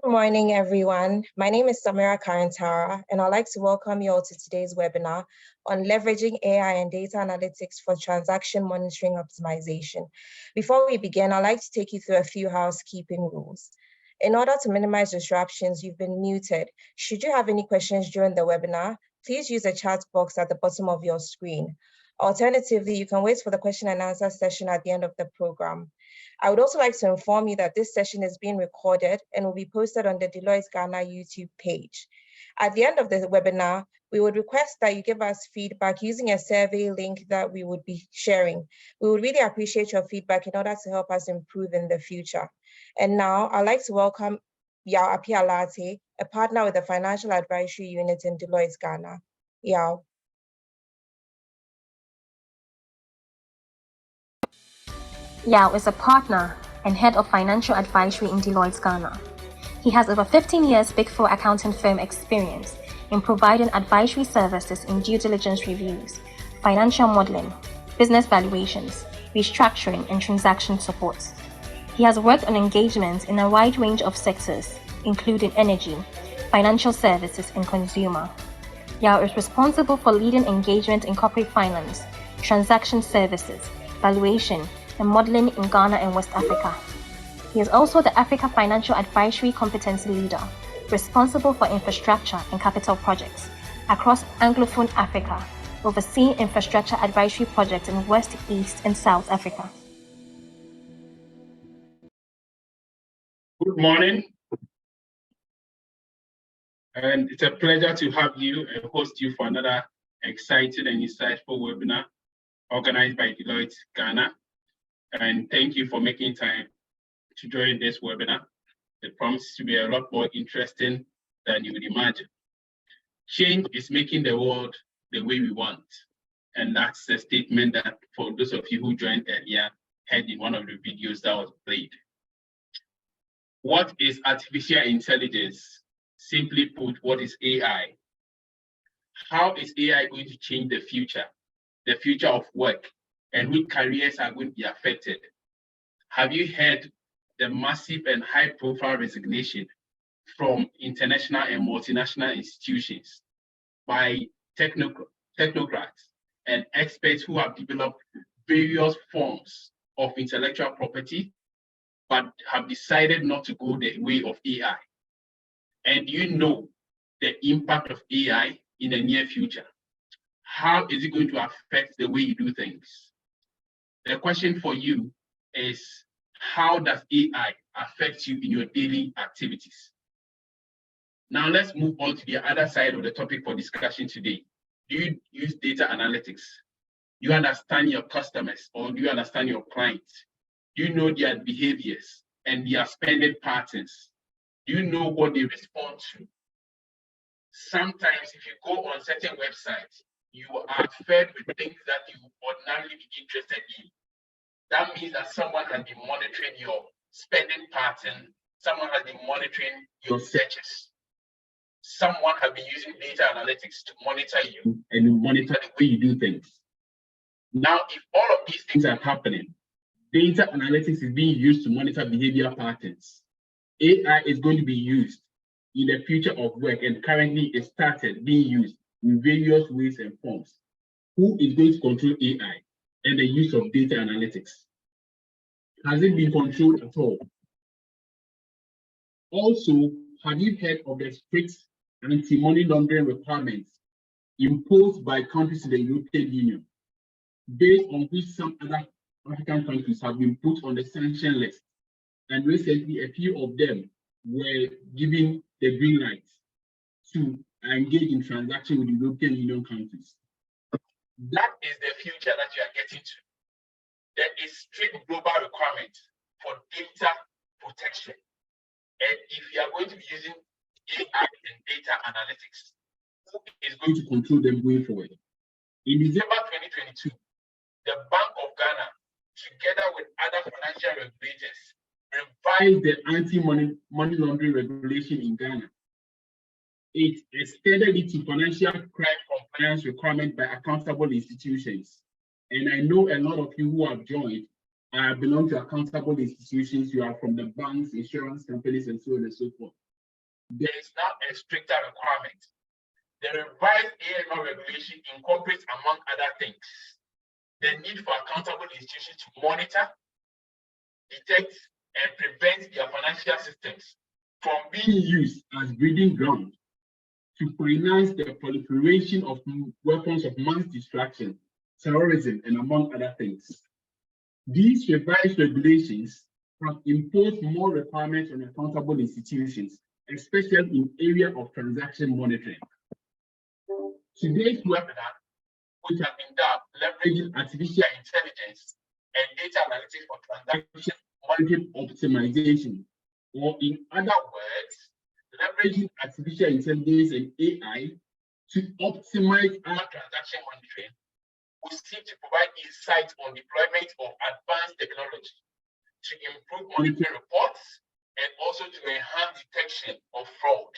Good morning, everyone. My name is Samira Karantara, and I'd like to welcome you all to today's webinar on leveraging AI and data analytics for transaction monitoring optimization. Before we begin, I'd like to take you through a few housekeeping rules. In order to minimize disruptions, you've been muted. Should you have any questions during the webinar, please use the chat box at the bottom of your screen. Alternatively, you can wait for the question and answer session at the end of the program. I would also like to inform you that this session is being recorded and will be posted on the Deloitte Ghana YouTube page. At the end of the webinar, we would request that you give us feedback using a survey link that we would be sharing. We would really appreciate your feedback in order to help us improve in the future. And now I'd like to welcome Yao Apialate, a partner with the Financial Advisory Unit in Deloitte Ghana. Yao. Yao is a partner and head of financial advisory in Deloitte Ghana. He has over 15 years Big Four accounting firm experience in providing advisory services in due diligence reviews, financial modeling, business valuations, restructuring, and transaction support. He has worked on engagements in a wide range of sectors, including energy, financial services, and consumer. Yao is responsible for leading engagement in corporate finance, transaction services, valuation, and modeling in Ghana and West Africa. He is also the Africa Financial Advisory Competency Leader, responsible for infrastructure and capital projects across Anglophone Africa, overseeing infrastructure advisory projects in West, East, and South Africa. Good morning. And it's a pleasure to have you and host you for another exciting and insightful webinar organized by Deloitte Ghana. And thank you for making time to join this webinar. It promises to be a lot more interesting than you would imagine. Change is making the world the way we want. And that's the statement that for those of you who joined earlier, heard in one of the videos that was played. What is artificial intelligence? Simply put, what is AI? How is AI going to change the future of work, and which careers are going to be affected? Have you heard the massive and high-profile resignation from international and multinational institutions by technocrats and experts who have developed various forms of intellectual property, but have decided not to go the way of AI? And you know the impact of AI in the near future. How is it going to affect the way you do things? The question for you is, how does AI affect you in your daily activities? Now let's move on to the other side of the topic for discussion today. Do you use data analytics? Do you understand your customers, or do you understand your clients? Do you know their behaviors and their spending patterns? Do you know what they respond to? Sometimes if you go on certain websites, you are fed with things that you would ordinarily be interested in. That means that someone has been monitoring your spending pattern, someone has been monitoring your searches, someone has been using data analytics to monitor you and monitor the way you do things. Now, if all of these things are happening, data analytics is being used to monitor behavior patterns. AI is going to be used in the future of work, and currently it started being used in various ways and forms. Who is going to control AI and the use of data analytics? Has it been controlled at all? Also, have you heard of the strict anti-money laundering requirements imposed by countries in the European Union, based on which some other African countries have been put on the sanction list? And recently, a few of them were given the green light to engage in transactions with the European Union countries. That is the future that you are getting to. There is strict global requirement for data protection. And if you are going to be using AI and data analytics, who is going to control them going forward? In December 2022, the Bank of Ghana, together with other financial regulators, revised the anti-money laundering regulation in Ghana. It extended it to financial crime compliance requirement by accountable institutions. And I know a lot of you who have joined belong to accountable institutions. You are from the banks, insurance companies, and so on and so forth. there is now a stricter requirement. The revised AML regulation incorporates, among other things, the need for accountable institutions to monitor, detect, and prevent their financial systems from being used as breeding ground to finance the proliferation of weapons of mass destruction, terrorism, and among other things. These revised regulations have imposed more requirements on accountable institutions, especially in area of transaction monitoring. Today's webinar, which has been dubbed Leveraging Artificial Intelligence and Data Analytics for Transaction Monitoring Optimization, or in other words, leveraging artificial intelligence and AI to optimize our transaction monitoring, we seek to provide insights on deployment of advanced technology to improve monitoring reports and also to enhance detection of fraud.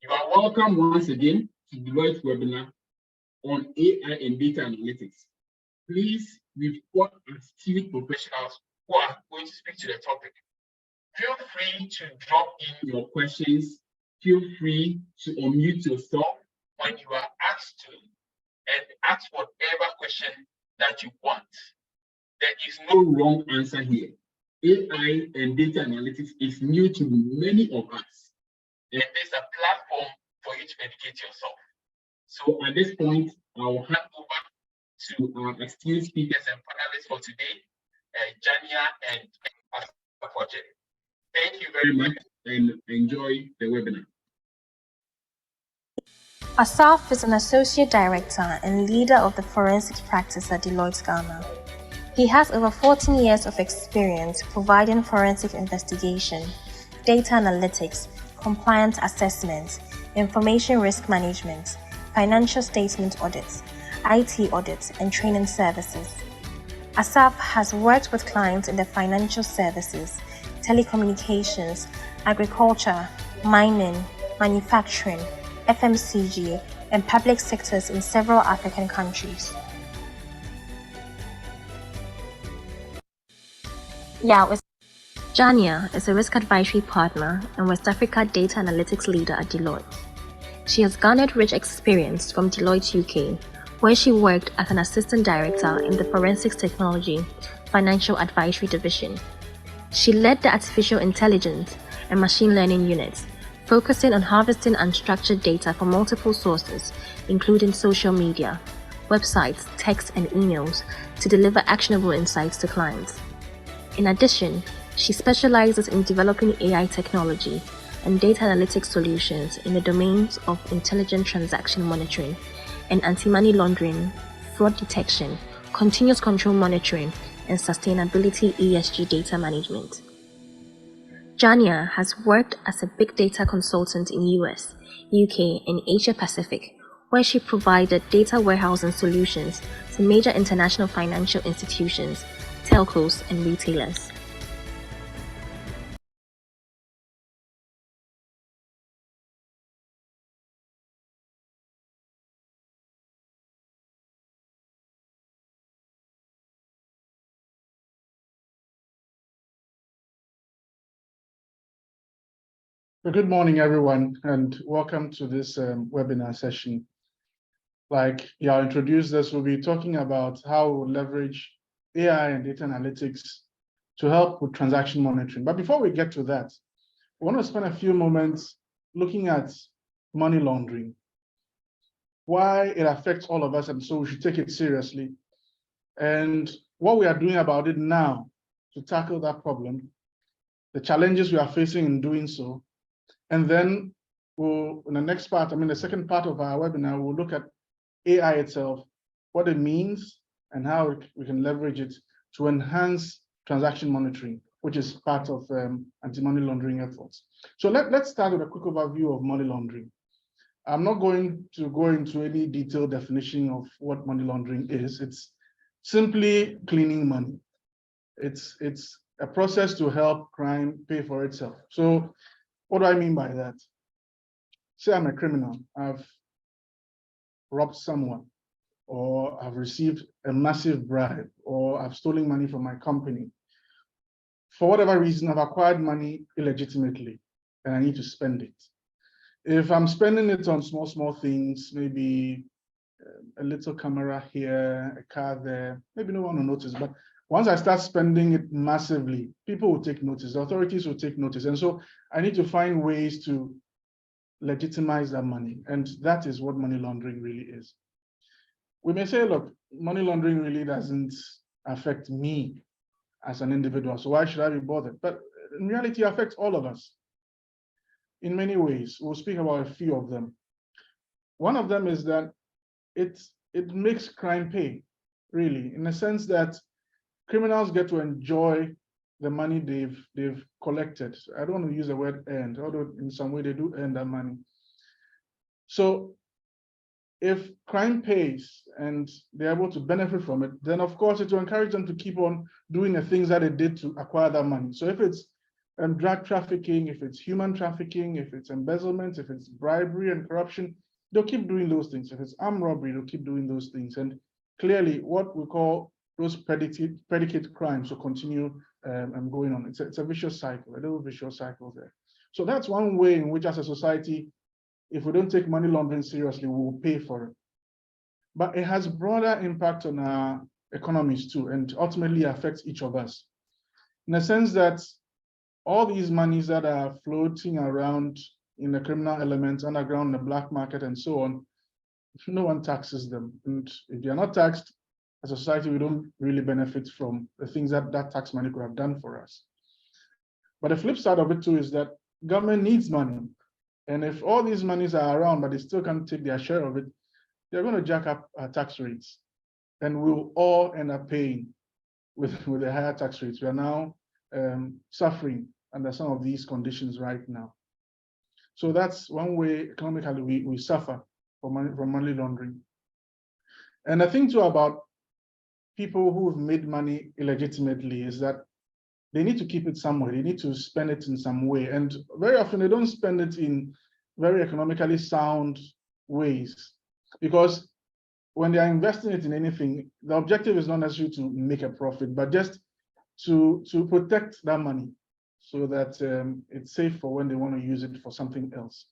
You are welcome once again to Deloitte's webinar on AI and data analytics. Please, we've got astute professionals who are going to speak to the topic. Feel free to drop in your questions. Feel free to unmute yourself when you are asked to, and ask whatever question that you want. There is no wrong answer here. AI and data analytics is new to many of us, and there's a platform for you to educate yourself. So at this point, I'll hand over to our esteemed speakers and panelists for today, Jania and Asaf. Thank you very much and enjoy the webinar. Asaf is an associate director and leader of the forensics practice at Deloitte Ghana. He has over 14 years of experience providing forensic investigation, data analytics, compliance assessment, information risk management, financial statement audits, IT audits, and training services. Asaf has worked with clients in the financial services, telecommunications, agriculture, mining, manufacturing, FMCG, and public sectors in several African countries. Jania is a risk advisory partner and West Africa data analytics leader at Deloitte. She has garnered rich experience from Deloitte UK, where she worked as an assistant director in the forensics technology financial advisory division. She led the artificial intelligence and machine learning units, focusing on harvesting unstructured data from multiple sources, including social media, websites, text, and emails, to deliver actionable insights to clients. In addition, she specializes in developing AI technology and data analytics solutions in the domains of intelligent transaction monitoring and anti-money laundering, fraud detection, continuous control monitoring, and sustainability ESG data management. Jania has worked as a big data consultant in US, UK, and Asia Pacific, where she provided data warehousing solutions to major international financial institutions, telcos, and retailers. Good morning, everyone, and welcome to this webinar session. Like y'all introduced us, we'll be talking about how we leverage AI and data analytics to help with transaction monitoring. But before we get to that, I want to spend a few moments looking at money laundering, why it affects all of us, and so we should take it seriously, and what we are doing about it now to tackle that problem, the challenges we are facing in doing so. And then we'll, in the next part, the second part of our webinar, we'll look at AI itself, what it means, and how we can leverage it to enhance transaction monitoring, which is part of anti-money laundering efforts. So let's start with a quick overview of money laundering. I'm not going to go into any detailed definition of what money laundering is. It's simply cleaning money. It's a process to help crime pay for itself. So what do I mean by that? Say I'm a criminal, I've robbed someone, or I've received a massive bribe, or I've stolen money from my company. For whatever reason, I've acquired money illegitimately. and I need to spend it. If I'm spending it on small things, maybe a little camera here, a car there, maybe no one will notice. But once I start spending it massively, people will take notice, the authorities will take notice. And so I need to find ways to legitimize that money. And that is what money laundering really is. We may say, look, money laundering really doesn't affect me as an individual, so why should I be bothered? But in reality, it affects all of us in many ways. We'll speak about a few of them. One of them is that it makes crime pay, really, in the sense that criminals get to enjoy the money they've collected. I don't want to use the word earned, although in some way they do earn that money. So if crime pays and they're able to benefit from it, then of course it will encourage them to keep on doing the things that they did to acquire that money. So if it's drug trafficking, if it's human trafficking, if it's embezzlement, if it's bribery and corruption, they'll keep doing those things. If it's armed robbery, they'll keep doing those things. And clearly what we call those predicate crimes will continue going on. It's a vicious cycle, a little vicious cycle there. So that's one way in which as a society, if we don't take money laundering seriously, we will pay for it. But it has broader impact on our economies too, and ultimately affects each of us. In the sense that all these monies that are floating around in the criminal elements, underground, the black market, and so on, no one taxes them. And if they are not taxed, as a society, we don't really benefit from the things that that tax money could have done for us. But the flip side of it too is that government needs money. And if all these monies are around, but they still can't take their share of it, they're going to jack up our tax rates. And we'll all end up paying with the higher tax rates. We are now suffering under some of these conditions right now. So that's one way economically we suffer from money laundering. And the thing too about people who've made money illegitimately is that they need to keep it somewhere. They need to spend it in some way. And very often they don't spend it in very economically sound ways, because when they are investing it in anything, the objective is not necessarily to make a profit, but just to protect that money so that it's safe for when they want to use it for something else.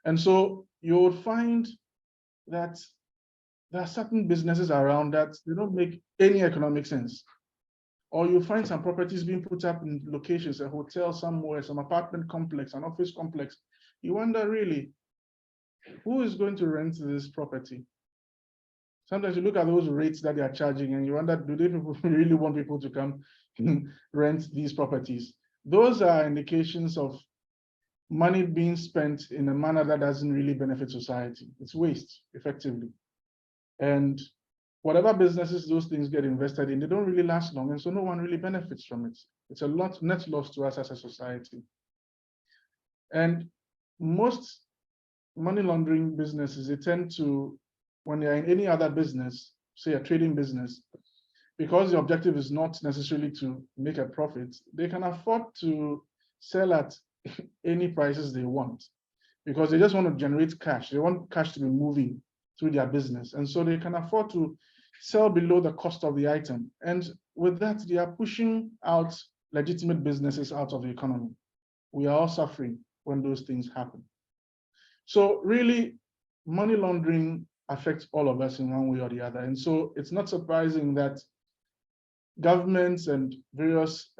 And so you will find that there are certain businesses around that they don't make any economic sense. Or you find some properties being put up in locations, a hotel somewhere, some apartment complex, an office complex. You wonder really, who is going to rent this property? Sometimes you look at those rates that they are charging and you wonder, do they really want people to come rent these properties? Those are indications of money being spent in a manner that doesn't really benefit society. It's waste, effectively. And whatever businesses those things get invested in, they don't really last long, and so no one really benefits from it. It's a net loss to us as a society. And most money laundering businesses, they tend to, when they're in any other business, say a trading business, because the objective is not necessarily to make a profit, they can afford to sell at any prices they want, because they just want to generate cash. They want cash to be moving through their business. And so they can afford to sell below the cost of the item. And with that, they are pushing out legitimate businesses out of the economy. We are all suffering when those things happen. So really, money laundering affects all of us in one way or the other. And so it's not surprising that governments and various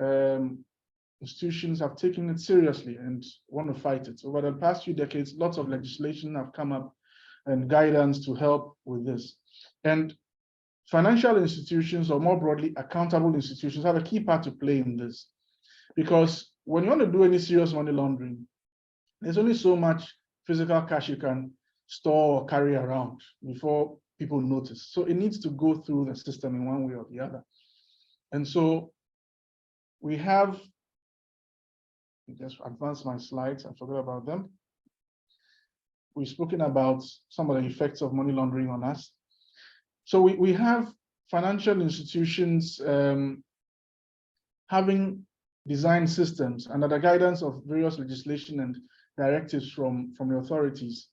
institutions have taken it seriously and want to fight it. Over the past few decades, lots of legislation have come up and guidance to help with this. And financial institutions, or more broadly, accountable institutions, have a key part to play in this. Because when you want to do any serious money laundering, there's only so much physical cash you can store or carry around before people notice. So it needs to go through the system in one way or the other. And so we have, just advance my slides, I forgot about them. We've spoken about some of the effects of money laundering on us. So we have financial institutions having designed systems under the guidance of various legislation and directives from the authorities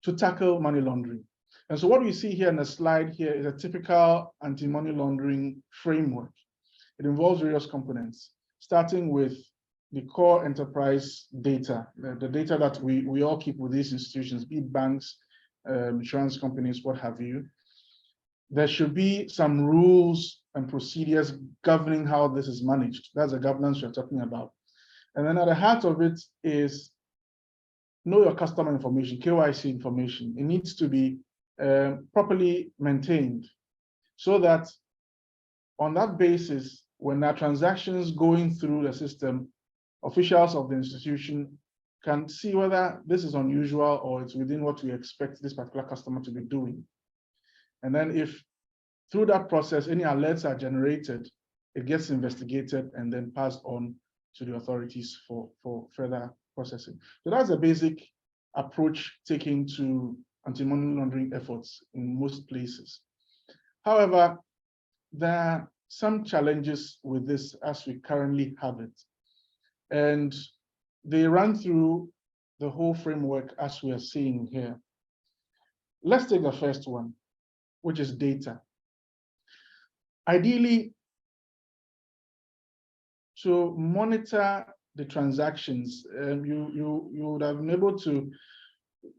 to tackle money laundering. And so what we see here in the slide here is a typical anti-money laundering framework. It involves various components, starting with the core enterprise data, the data that we all keep with these institutions, be it banks, insurance companies, what have you. There should be some rules and procedures governing how this is managed. That's the governance we're talking about. And then at the heart of it is know your customer information, KYC information. It needs to be properly maintained so that on that basis, when there are transactions going through the system, officials of the institution can see whether this is unusual or it's within what we expect this particular customer to be doing. And then if through that process, any alerts are generated, it gets investigated and then passed on to the authorities for further processing. So that's a basic approach taken to anti-money laundering efforts in most places. However, there are some challenges with this as we currently have it. And they run through the whole framework as we are seeing here. Let's take the first one, which is data. Ideally, to monitor the transactions, you would have been able to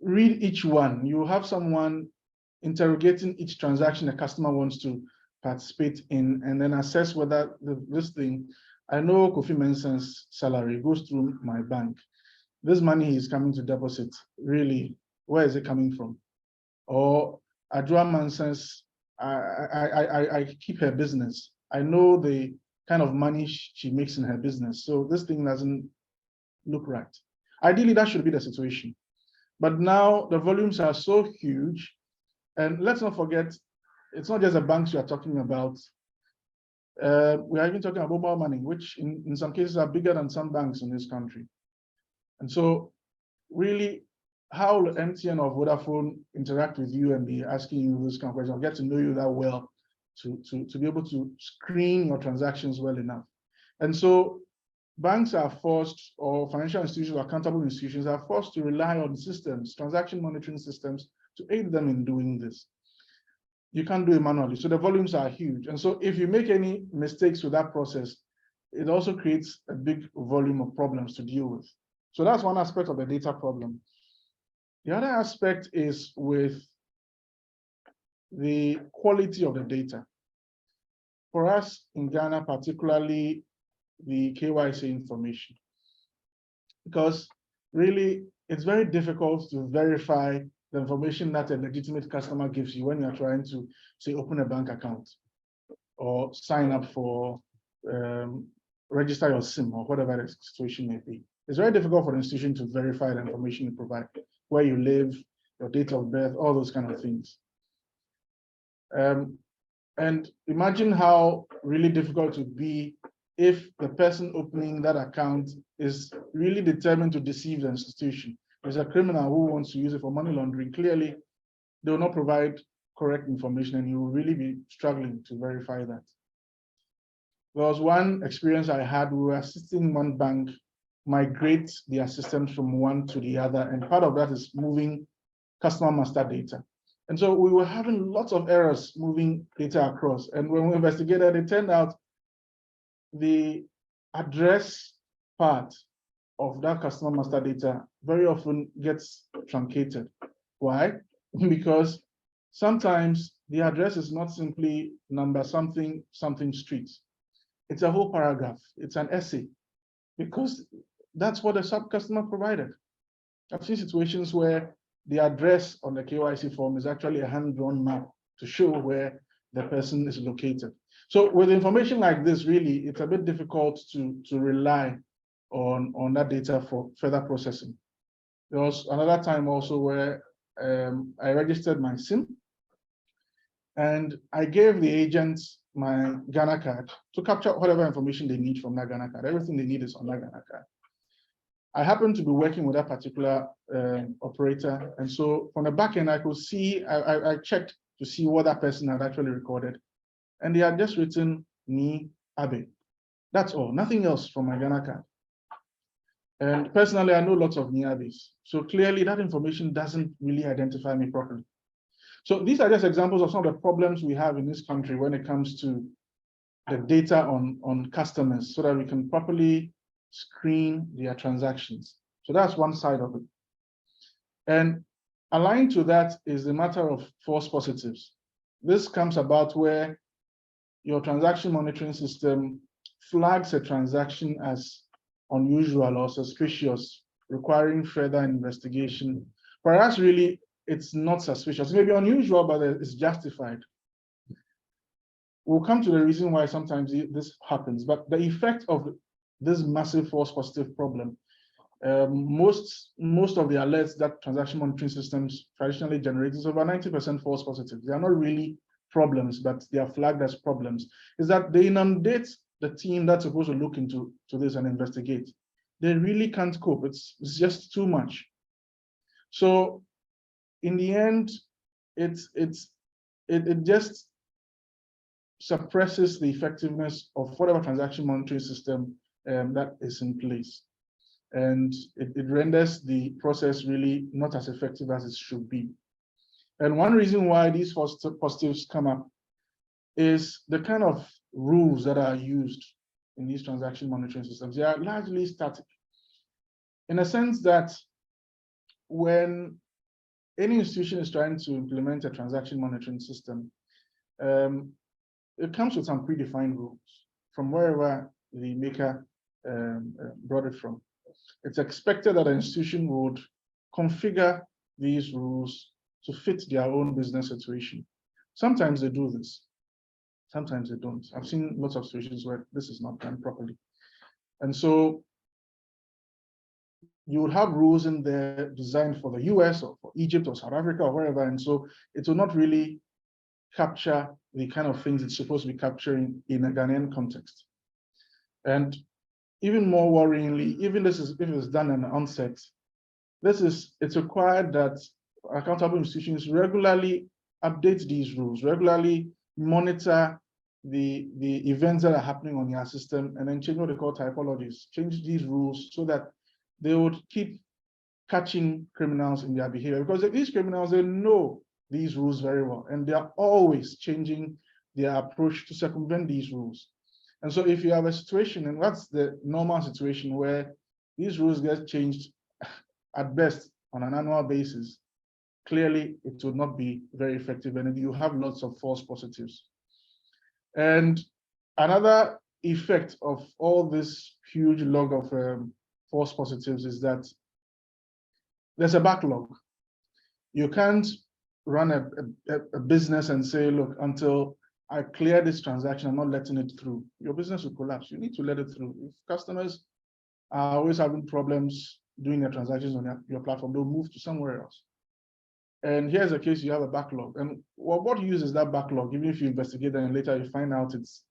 read each one. You have someone interrogating each transaction the customer wants to participate in, and then assess whether this thing, I know Kofi Mensah's salary goes through my bank. This money he's coming to deposit, really, where is it coming from? Or Adjoa Mensah's, I keep her business. I know the kind of money she makes in her business. So this thing doesn't look right. Ideally, that should be the situation. But now the volumes are so huge. And let's not forget, it's not just the banks we are talking about. We are even talking about mobile money, which in some cases are bigger than some banks in this country. And so really, how will MTN or Vodafone interact with you and be asking you this kind of question, or get to know you that well to be able to screen your transactions well enough? And so banks are forced, or financial institutions or accountable institutions are forced to rely on systems, transaction monitoring systems, to aid them in doing this. You can't do it manually. So the volumes are huge. And so if you make any mistakes with that process, it also creates a big volume of problems to deal with. So that's one aspect of the data problem. The other aspect is with the quality of the data. For us in Ghana, particularly the KYC information, because really it's very difficult to verify the information that a legitimate customer gives you when you're trying to, say, open a bank account or sign up for, register your SIM or whatever the situation may be. It's very difficult for the institution to verify the information you provide, where you live, your date of birth, all those kind of things. And imagine how really difficult it would be if the person opening that account is really determined to deceive the institution. There's a criminal who wants to use it for money laundering. Clearly, they will not provide correct information, and you will really be struggling to verify that. There was one experience I had. We were assisting one bank migrate their systems from one to the other, and part of that is moving customer master data. And so we were having lots of errors moving data across. And when we investigated, it turned out the address part of that customer master data very often gets truncated. Why? Because sometimes the address is not simply number something street. It's a whole paragraph. It's an essay, because that's what the sub-customer provided. I've seen situations where the address on the KYC form is actually a hand-drawn map to show where the person is located. So with information like this, really, it's a bit difficult to rely on that data for further processing. There was another time also where I registered my SIM, and I gave the agents my Ghana card to capture whatever information they need from that Ghana card. Everything they need is on that Ghana card. I happened to be working with that particular operator, and so from the back end, I could see, I checked to see what that person had actually recorded, and they had just written Ni Abe. That's all, nothing else from my Ghana card. And personally, I know lots of Ni Abes, so clearly that information doesn't really identify me properly. So these are just examples of some of the problems we have in this country when it comes to the data on customers, so that we can properly screen their transactions. So that's one side of it. And aligned to that is the matter of false positives. This comes about where your transaction monitoring system flags a transaction as unusual or suspicious, requiring further investigation. Whereas really, it's not suspicious. It may be unusual, but it's justified. We'll come to the reason why sometimes this happens, but the effect of this massive false positive problem, most of the alerts that transaction monitoring systems traditionally generate is over 90% false positives. They are not really problems, but they are flagged as problems, is that they inundate the team that's supposed to look into this and investigate. They really can't cope. It's just too much. So in the end, it just suppresses the effectiveness of whatever transaction monitoring system that is in place. And it renders the process really not as effective as it should be. And one reason why these false positives come up is the kind of rules that are used in these transaction monitoring systems. They are largely static, in a sense that when any institution is trying to implement a transaction monitoring system, it comes with some predefined rules from wherever the maker brought it from. It's expected that an institution would configure these rules to fit their own business situation. Sometimes they do this, sometimes they don't. I've seen lots of situations where this is not done properly. And so you would have rules in there designed for the US or for Egypt or South Africa or wherever. And so it will not really capture the kind of things it's supposed to be capturing in a Ghanaian context. And even more worryingly, even this is if it's done in the onset, it's required that accountable institutions regularly update these rules, regularly monitor the events that are happening on your system, and then change what they call typologies, change these rules so that they would keep catching criminals in their behavior, because these criminals, they know these rules very well, and they are always changing their approach to circumvent these rules. And so if you have a situation, and that's the normal situation where these rules get changed at best on an annual basis, clearly it would not be very effective, and you have lots of false positives. And another effect of all this huge log of false positives is that there's a backlog. You can't run a business and say, look, until I clear this transaction, I'm not letting it through. Your business will collapse. You need to let it through. If customers are always having problems doing their transactions on your platform, they'll move to somewhere else. And here's a case, you have a backlog. And what use is that backlog? Even if you investigate and later you find out it's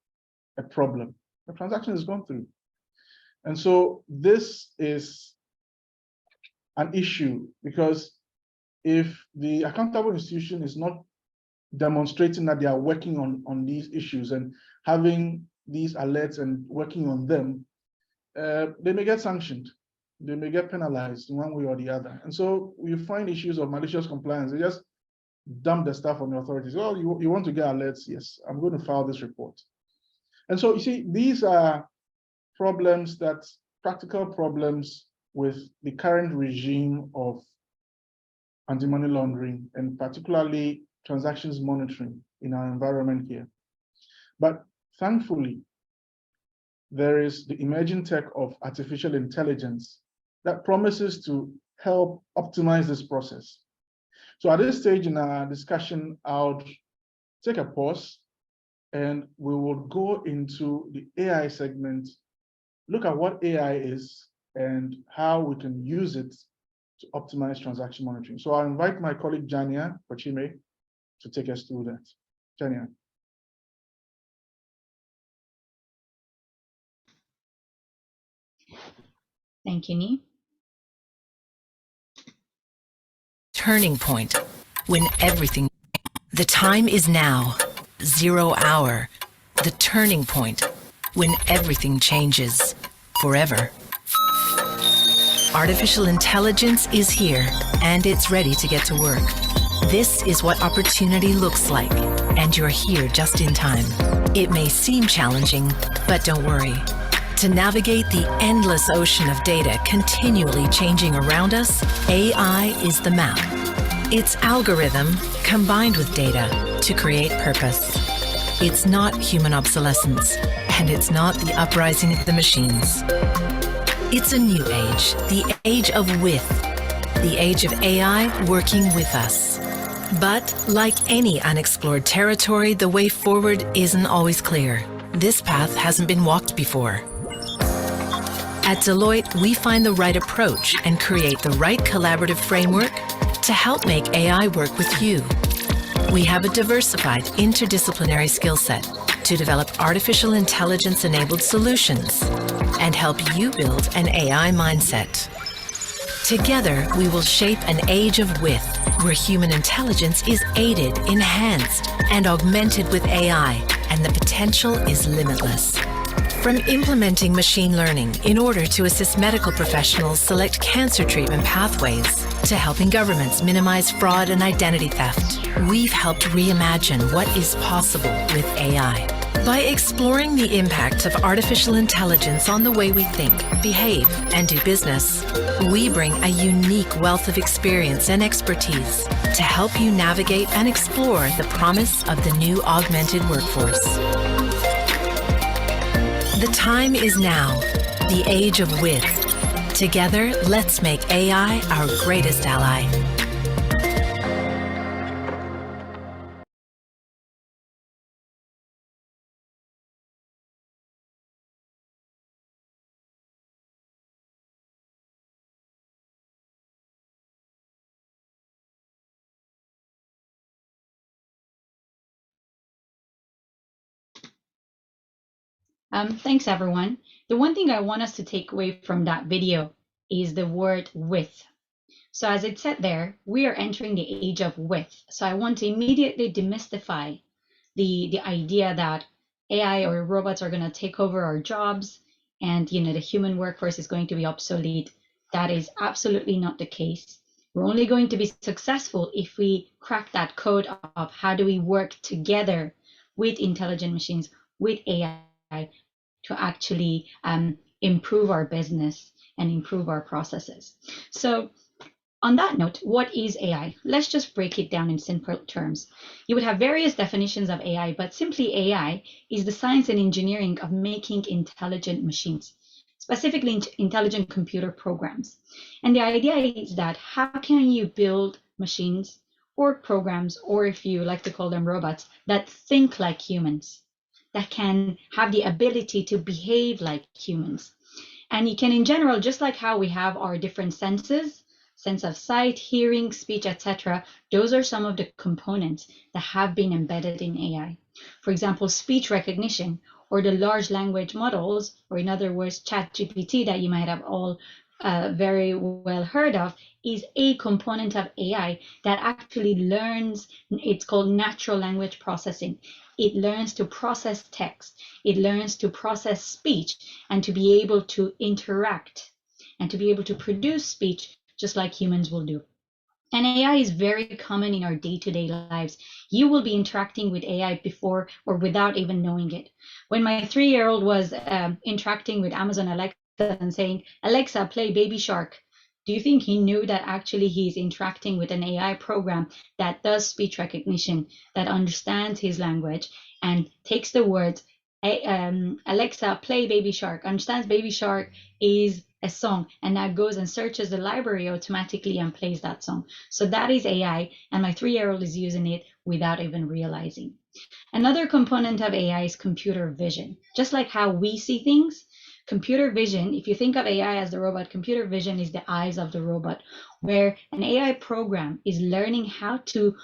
a problem, the transaction has gone through. And so this is an issue, because if the accountable institution is not demonstrating that they are working on these issues and having these alerts and working on them, they may get sanctioned. They may get penalized in one way or the other. And so we find issues of malicious compliance. They just dump the stuff on the authorities. Oh, you want to get alerts? Yes, I'm going to file this report. And so you see, these are problems, practical problems with the current regime of anti-money laundering, and particularly transactions monitoring in our environment here. But thankfully, there is the emerging tech of artificial intelligence that promises to help optimize this process. So at this stage in our discussion, I'll take a pause and we will go into the AI segment, look at what AI is and how we can use it to optimize transaction monitoring. So I'll invite my colleague Jania Kochime to take us through that. Jania. Thank you, Nee. Turning point, when everything, the time is now, 0 hour, the turning point, when everything changes, forever. Artificial intelligence is here, and it's ready to get to work. This is what opportunity looks like, and you're here just in time. It may seem challenging, but don't worry. To navigate the endless ocean of data continually changing around us, AI is the map. It's algorithm combined with data to create purpose. It's not human obsolescence, and it's not the uprising of the machines. It's a new age, the age of with, the age of AI working with us. But like any unexplored territory, the way forward isn't always clear. This path hasn't been walked before. At Deloitte, we find the right approach and create the right collaborative framework to help make AI work with you. We have a diversified interdisciplinary skill set to develop artificial intelligence-enabled solutions and help you build an AI mindset. Together, we will shape an age of with, where human intelligence is aided, enhanced, and augmented with AI, and the potential is limitless. From implementing machine learning in order to assist medical professionals select cancer treatment pathways, to helping governments minimize fraud and identity theft, we've helped reimagine what is possible with AI. By exploring the impact of artificial intelligence on the way we think, behave, and do business, we bring a unique wealth of experience and expertise to help you navigate and explore the promise of the new augmented workforce. The time is now, the age of with. Together, let's make AI our greatest ally. Thanks, everyone. The one thing I want us to take away from that video is the word with. So as it said there, we are entering the age of with. So I want to immediately demystify the idea that AI or robots are going to take over our jobs and the human workforce is going to be obsolete. That is absolutely not the case. We're only going to be successful if we crack that code of how do we work together with intelligent machines, with AI, to actually improve our business and improve our processes. So on that note, what is AI? Let's just break it down in simple terms. You would have various definitions of AI, but simply AI is the science and engineering of making intelligent machines, specifically intelligent computer programs. And the idea is that how can you build machines or programs, or if you like to call them robots, that think like humans, that can have the ability to behave like humans. And you can, in general, just like how we have our different senses, sense of sight, hearing, speech, etc., those are some of the components that have been embedded in AI. For example, speech recognition, or the large language models, or in other words, ChatGPT that you might have all very well heard of, is a component of AI that actually learns. It's called natural language processing. It learns to process text, it learns to process speech, and to be able to interact and to be able to produce speech just like humans will do. And AI is very common in our day-to-day lives. You will be interacting with AI before or without even knowing it. When my 3-year-old was interacting with Amazon Alexa and saying, "Alexa, play Baby Shark," do you think he knew that actually he's interacting with an AI program that does speech recognition, that understands his language and takes the words, "Alexa, play Baby Shark," understands Baby Shark is a song, and now goes and searches the library automatically and plays that song? So that is AI, and my 3-year-old is using it without even realizing. Another component of AI is computer vision. Just like how we see things, computer vision, if you think of AI as the robot, computer vision is the eyes of the robot, where an AI program is learning how to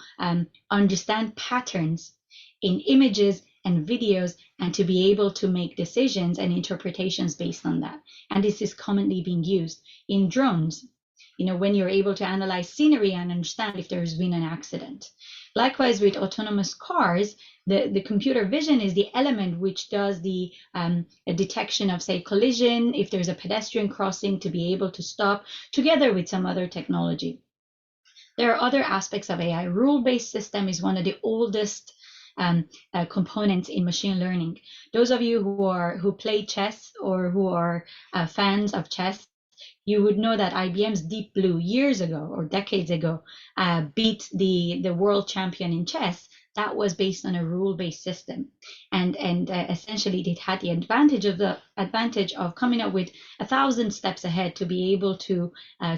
understand patterns in images and videos, and to be able to make decisions and interpretations based on that. And this is commonly being used in drones, when you're able to analyze scenery and understand if there's been an accident. Likewise, with autonomous cars, the computer vision is the element which does the detection of, say, collision, if there's a pedestrian crossing, to be able to stop, together with some other technology. There are other aspects of AI. Rule-based system is one of the oldest components in machine learning. Those of you who play chess or who are fans of chess, you would know that IBM's Deep Blue years ago or decades ago beat the world champion in chess. That was based on a rule-based system, and essentially it had the advantage of coming up with 1,000 steps ahead to be able to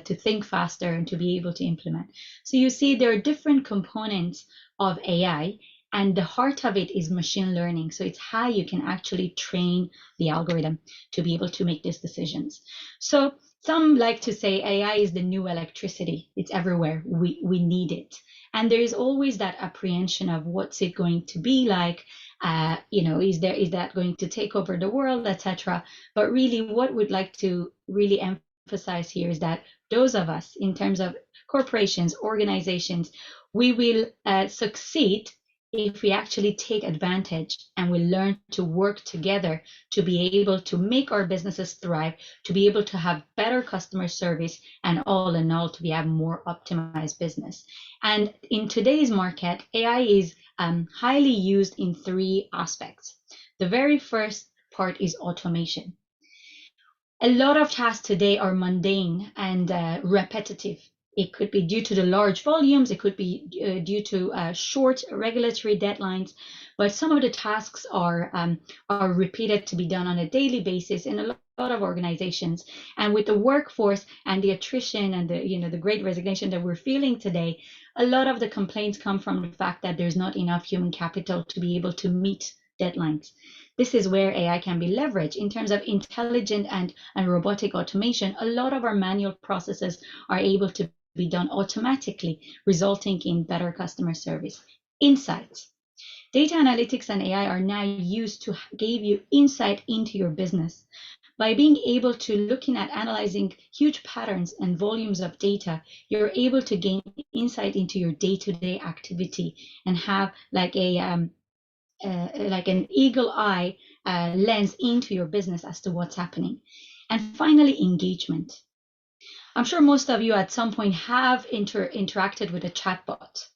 think faster and to be able to implement. So you see, there are different components of AI, and the heart of it is machine learning. So it's how you can actually train the algorithm to be able to make these decisions. So some like to say AI is the new electricity. It's everywhere. We need it. And there is always that apprehension of what's it going to be like, is that going to take over the world, etc. But really what we'd like to really emphasize here is that those of us, in terms of corporations, organizations, we will succeed if we actually take advantage and we learn to work together to be able to make our businesses thrive, to be able to have better customer service, and all in all, to have more optimized business. And in today's market, AI is highly used in 3 aspects. The very first part is automation. A lot of tasks today are mundane and repetitive. It could be due to the large volumes, it could be due to short regulatory deadlines, but some of the tasks are repeated to be done on a daily basis in a lot of organizations. And with the workforce and the attrition and the great resignation that we're feeling today, a lot of the complaints come from the fact that there's not enough human capital to be able to meet deadlines. This is where AI can be leveraged in terms of intelligent and robotic automation. A lot of our manual processes are able to be done automatically, resulting in better customer service. Insights. Data analytics and AI are now used to give you insight into your business. By being able to looking at analyzing huge patterns and volumes of data, you're able to gain insight into your day-to-day activity and have like an eagle eye lens into your business as to what's happening. And finally, engagement. I'm sure most of you at some point have interacted with a chatbot.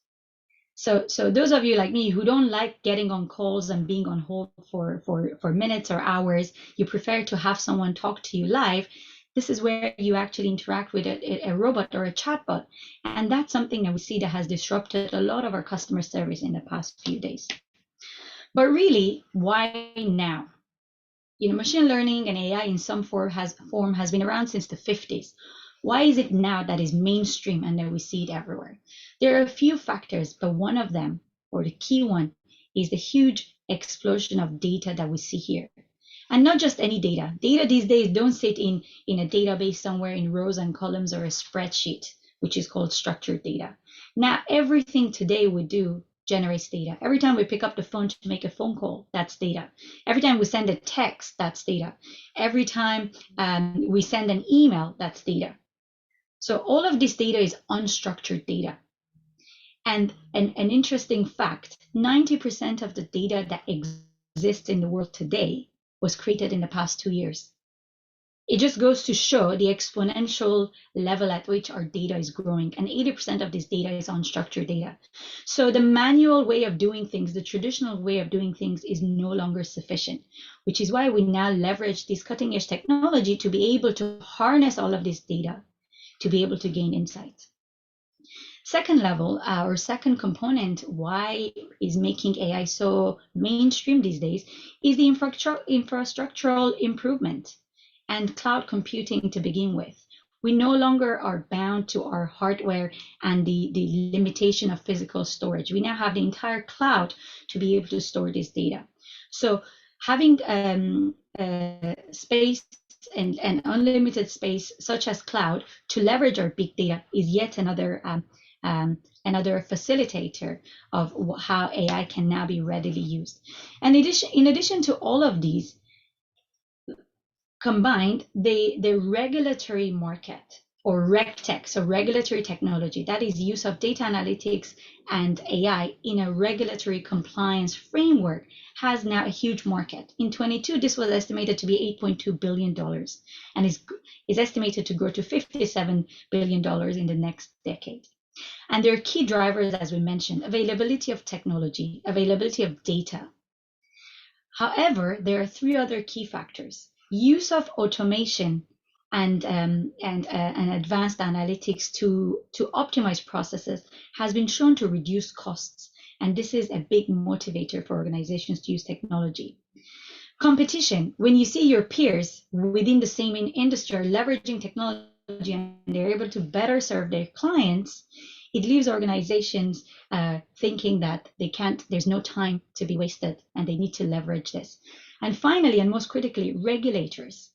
So those of you like me who don't like getting on calls and being on hold for minutes or hours, you prefer to have someone talk to you live. This is where you actually interact with a robot or a chatbot. And that's something that we see that has disrupted a lot of our customer service in the past few days. But really, why now? Machine learning and AI in some form has been around since the 50s. Why is it now that is mainstream and that we see it everywhere? There are a few factors, but one of them, or the key one, is the huge explosion of data that we see here. And not just any data. Data these days don't sit in a database somewhere in rows and columns or a spreadsheet, which is called structured data. Now, everything today we do generates data. Every time we pick up the phone to make a phone call, that's data. Every time we send a text, that's data. Every time we send an email, that's data. So all of this data is unstructured data. And an interesting fact, 90% of the data that exists in the world today was created in the past 2 years. It just goes to show the exponential level at which our data is growing, and 80% of this data is unstructured data. So the manual way of doing things, the traditional way of doing things is no longer sufficient, which is why we now leverage this cutting edge technology to be able to harness all of this data to be able to gain insights. Second level, or second component, why is making AI so mainstream these days, is the infrastructural improvement and cloud computing to begin with. We no longer are bound to our hardware and the limitation of physical storage. We now have the entire cloud to be able to store this data. So having space and unlimited space, such as cloud, to leverage our big data is yet another facilitator of how AI can now be readily used. And in addition to all of these combined, the regulatory market, or RegTech, so regulatory technology, that is use of data analytics and AI in a regulatory compliance framework, has now a huge market. In 22, this was estimated to be $8.2 billion and is estimated to grow to $57 billion in the next decade. And there are key drivers, as we mentioned: availability of technology, availability of data. However, there are three other key factors: use of automation and advanced analytics to optimize processes has been shown to reduce costs. And this is a big motivator for organizations to use technology. Competition: when you see your peers within the same industry are leveraging technology and they're able to better serve their clients, it leaves organizations thinking that there's no time to be wasted and they need to leverage this. And finally, and most critically, regulators.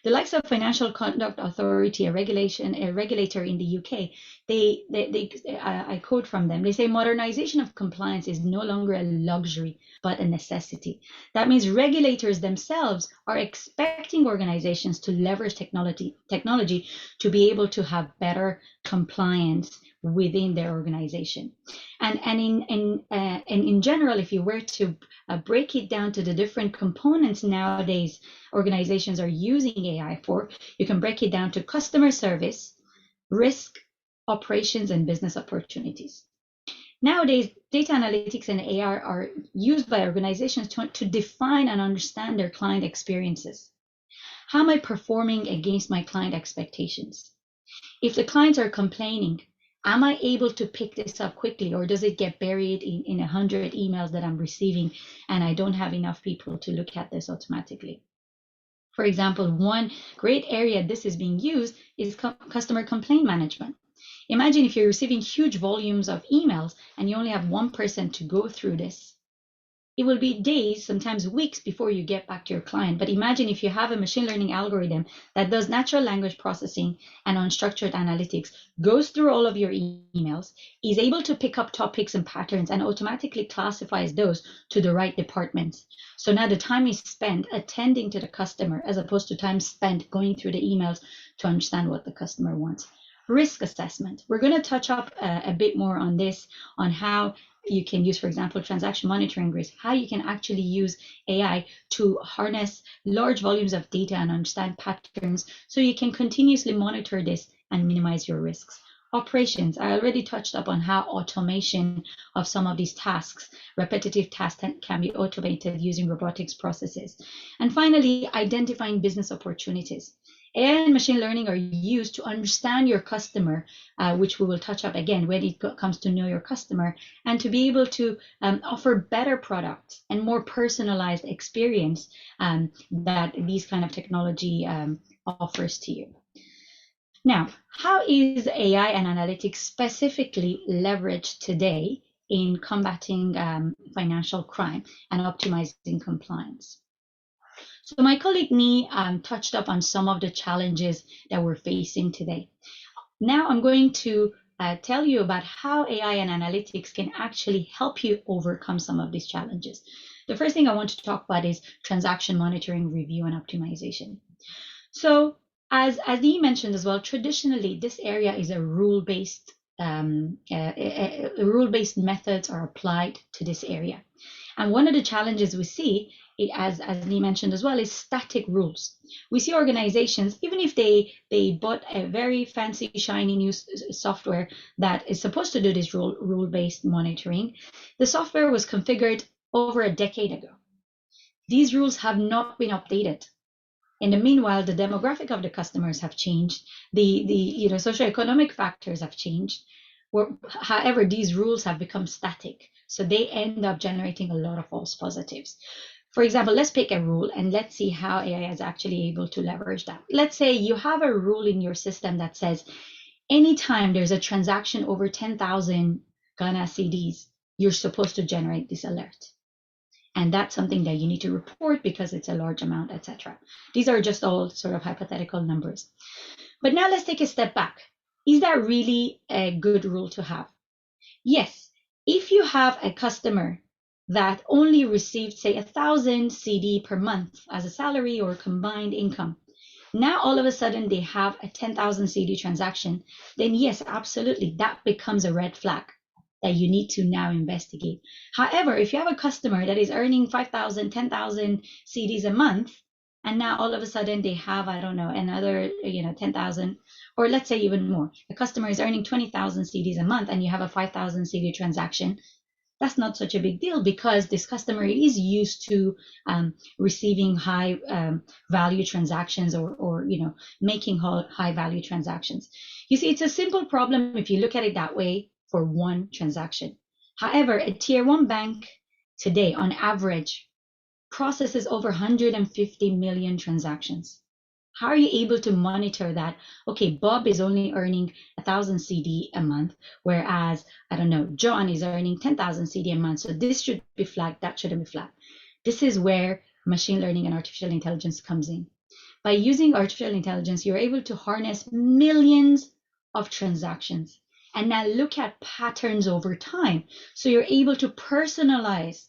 The likes of Financial Conduct Authority, a regulator in the UK, I quote from them, they say modernization of compliance is no longer a luxury, but a necessity. That means regulators themselves are expecting organizations to leverage technology to be able to have better compliance within their organization. And in general, if you were to break it down to the different components nowadays organizations are using AI for, you can break it down to customer service, risk, operations, and business opportunities. Nowadays, data analytics and AI are used by organizations to define and understand their client experiences. How am I performing against my client expectations? If the clients are complaining, am I able to pick this up quickly, or does it get buried in 100 emails that I'm receiving and I don't have enough people to look at this automatically? For example, one great area this is being used is customer complaint management. Imagine if you're receiving huge volumes of emails and you only have one person to go through this. It will be days, sometimes weeks before you get back to your client. But imagine if you have a machine learning algorithm that does natural language processing and unstructured analytics, goes through all of your emails, is able to pick up topics and patterns and automatically classifies those to the right departments. So now the time is spent attending to the customer as opposed to time spent going through the emails to understand what the customer wants. Risk assessment. We're going to touch up a bit more on this, on how you can use, for example, transaction monitoring risk, how you can actually use AI to harness large volumes of data and understand patterns so you can continuously monitor this and minimize your risks. Operations, I already touched up on how automation of some of these tasks, repetitive tasks, can be automated using robotics processes. And finally, identifying business opportunities. AI and machine learning are used to understand your customer, which we will touch up again when it comes to know your customer, and to be able to offer better products and more personalized experience that these kind of technology offers to you. Now, how is AI and analytics specifically leveraged today in combating financial crime and optimizing compliance? So my colleague Nee touched up on some of the challenges that we're facing today. Now I'm going to tell you about how AI and analytics can actually help you overcome some of these challenges. The first thing I want to talk about is transaction monitoring, review, and optimization. So as Dee mentioned as well, traditionally this area is a rule-based rule-based methods are applied to this area. And one of the challenges we see, as Lee mentioned as well, is static rules. We see organizations, even if they bought a very fancy, shiny new software that is supposed to do this rule-based monitoring, the software was configured over a decade ago. These rules have not been updated. In the meanwhile, the demographic of the customers have changed. The socioeconomic factors have changed. However, these rules have become static. So they end up generating a lot of false positives. For example, let's pick a rule and let's see how AI is actually able to leverage that. Let's say you have a rule in your system that says, anytime there's a transaction over 10,000 Ghana cedis, you're supposed to generate this alert. And that's something that you need to report because it's a large amount, etc. These are just all sort of hypothetical numbers. But now let's take a step back. Is that really a good rule to have? Yes. If you have a customer that only received, say, 1,000 CD per month as a salary or combined income, now all of a sudden they have a 10,000 CD transaction, then yes, absolutely, that becomes a red flag that you need to now investigate. However, if you have a customer that is earning 5,000, 10,000 CDs a month, And now all of a sudden they have, I don't know, another, 10,000, or let's say even more. The customer is earning 20,000 CDs a month and you have a 5,000 CD transaction. That's not such a big deal because this customer is used to receiving high value transactions or making high value transactions. You see, it's a simple problem if you look at it that way for one transaction. However, a tier 1 bank today on average processes over 150 million transactions. How are you able to monitor that? Okay, Bob is only earning 1,000 CD a month, whereas, I don't know, John is earning 10,000 CD a month. So this should be flagged, that shouldn't be flagged. This is where machine learning and artificial intelligence comes in. By using artificial intelligence, you're able to harness millions of transactions and now look at patterns over time. So you're able to personalize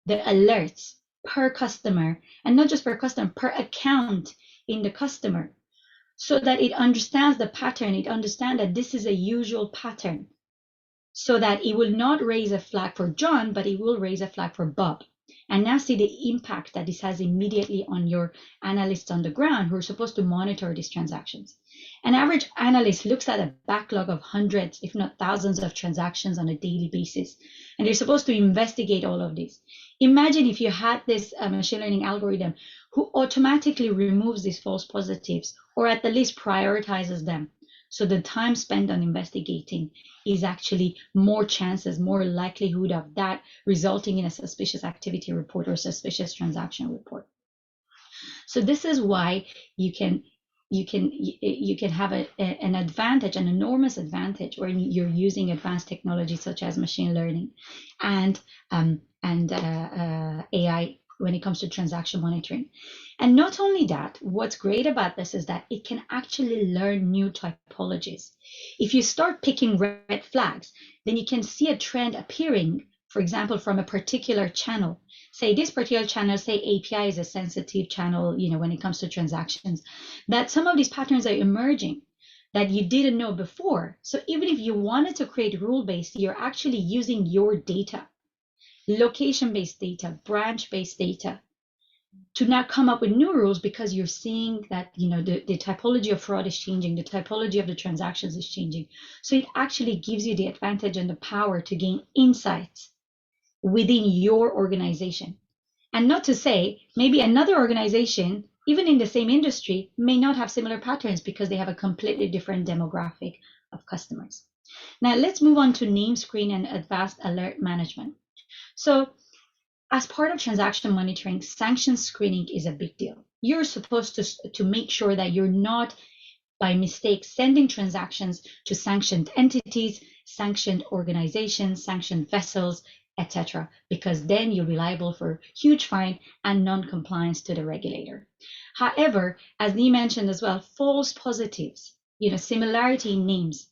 the alerts per customer, and not just per customer, per account in the customer, so that it understands the pattern. It understands that this is a usual pattern, so that it will not raise a flag for John, but it will raise a flag for Bob. And now see the impact that this has immediately on your analysts on the ground who are supposed to monitor these transactions. An average analyst looks at a backlog of hundreds, if not thousands of transactions on a daily basis, and they're supposed to investigate all of this. Imagine if you had this machine learning algorithm who automatically removes these false positives, or at the least prioritizes them. So the time spent on investigating is actually more chances, more likelihood of that resulting in a suspicious activity report or suspicious transaction report. So this is why you can have an advantage, an enormous advantage when you're using advanced technology such as machine learning and AI when it comes to transaction monitoring. And not only that, what's great about this is that it can actually learn new typologies. If you start picking red flags, then you can see a trend appearing, for example, from a particular channel. Say this particular channel, say API is a sensitive channel, when it comes to transactions, that some of these patterns are emerging that you didn't know before. So even if you wanted to create rule-based, you're actually using your data, location-based data, branch-based data, to now come up with new rules because you're seeing that the typology of fraud is changing, the typology of the transactions is changing. So it actually gives you the advantage and the power to gain insights within your organization. And not to say maybe another organization, even in the same industry, may not have similar patterns because they have a completely different demographic of customers. Now let's move on to name screen and advanced alert management. So as part of transaction monitoring, sanction screening is a big deal. You're supposed to make sure that you're not by mistake sending transactions to sanctioned entities, sanctioned organizations, sanctioned vessels, etc., because then you'll be liable for huge fine and non-compliance to the regulator. However, as Lee mentioned as well, false positives, similarity in names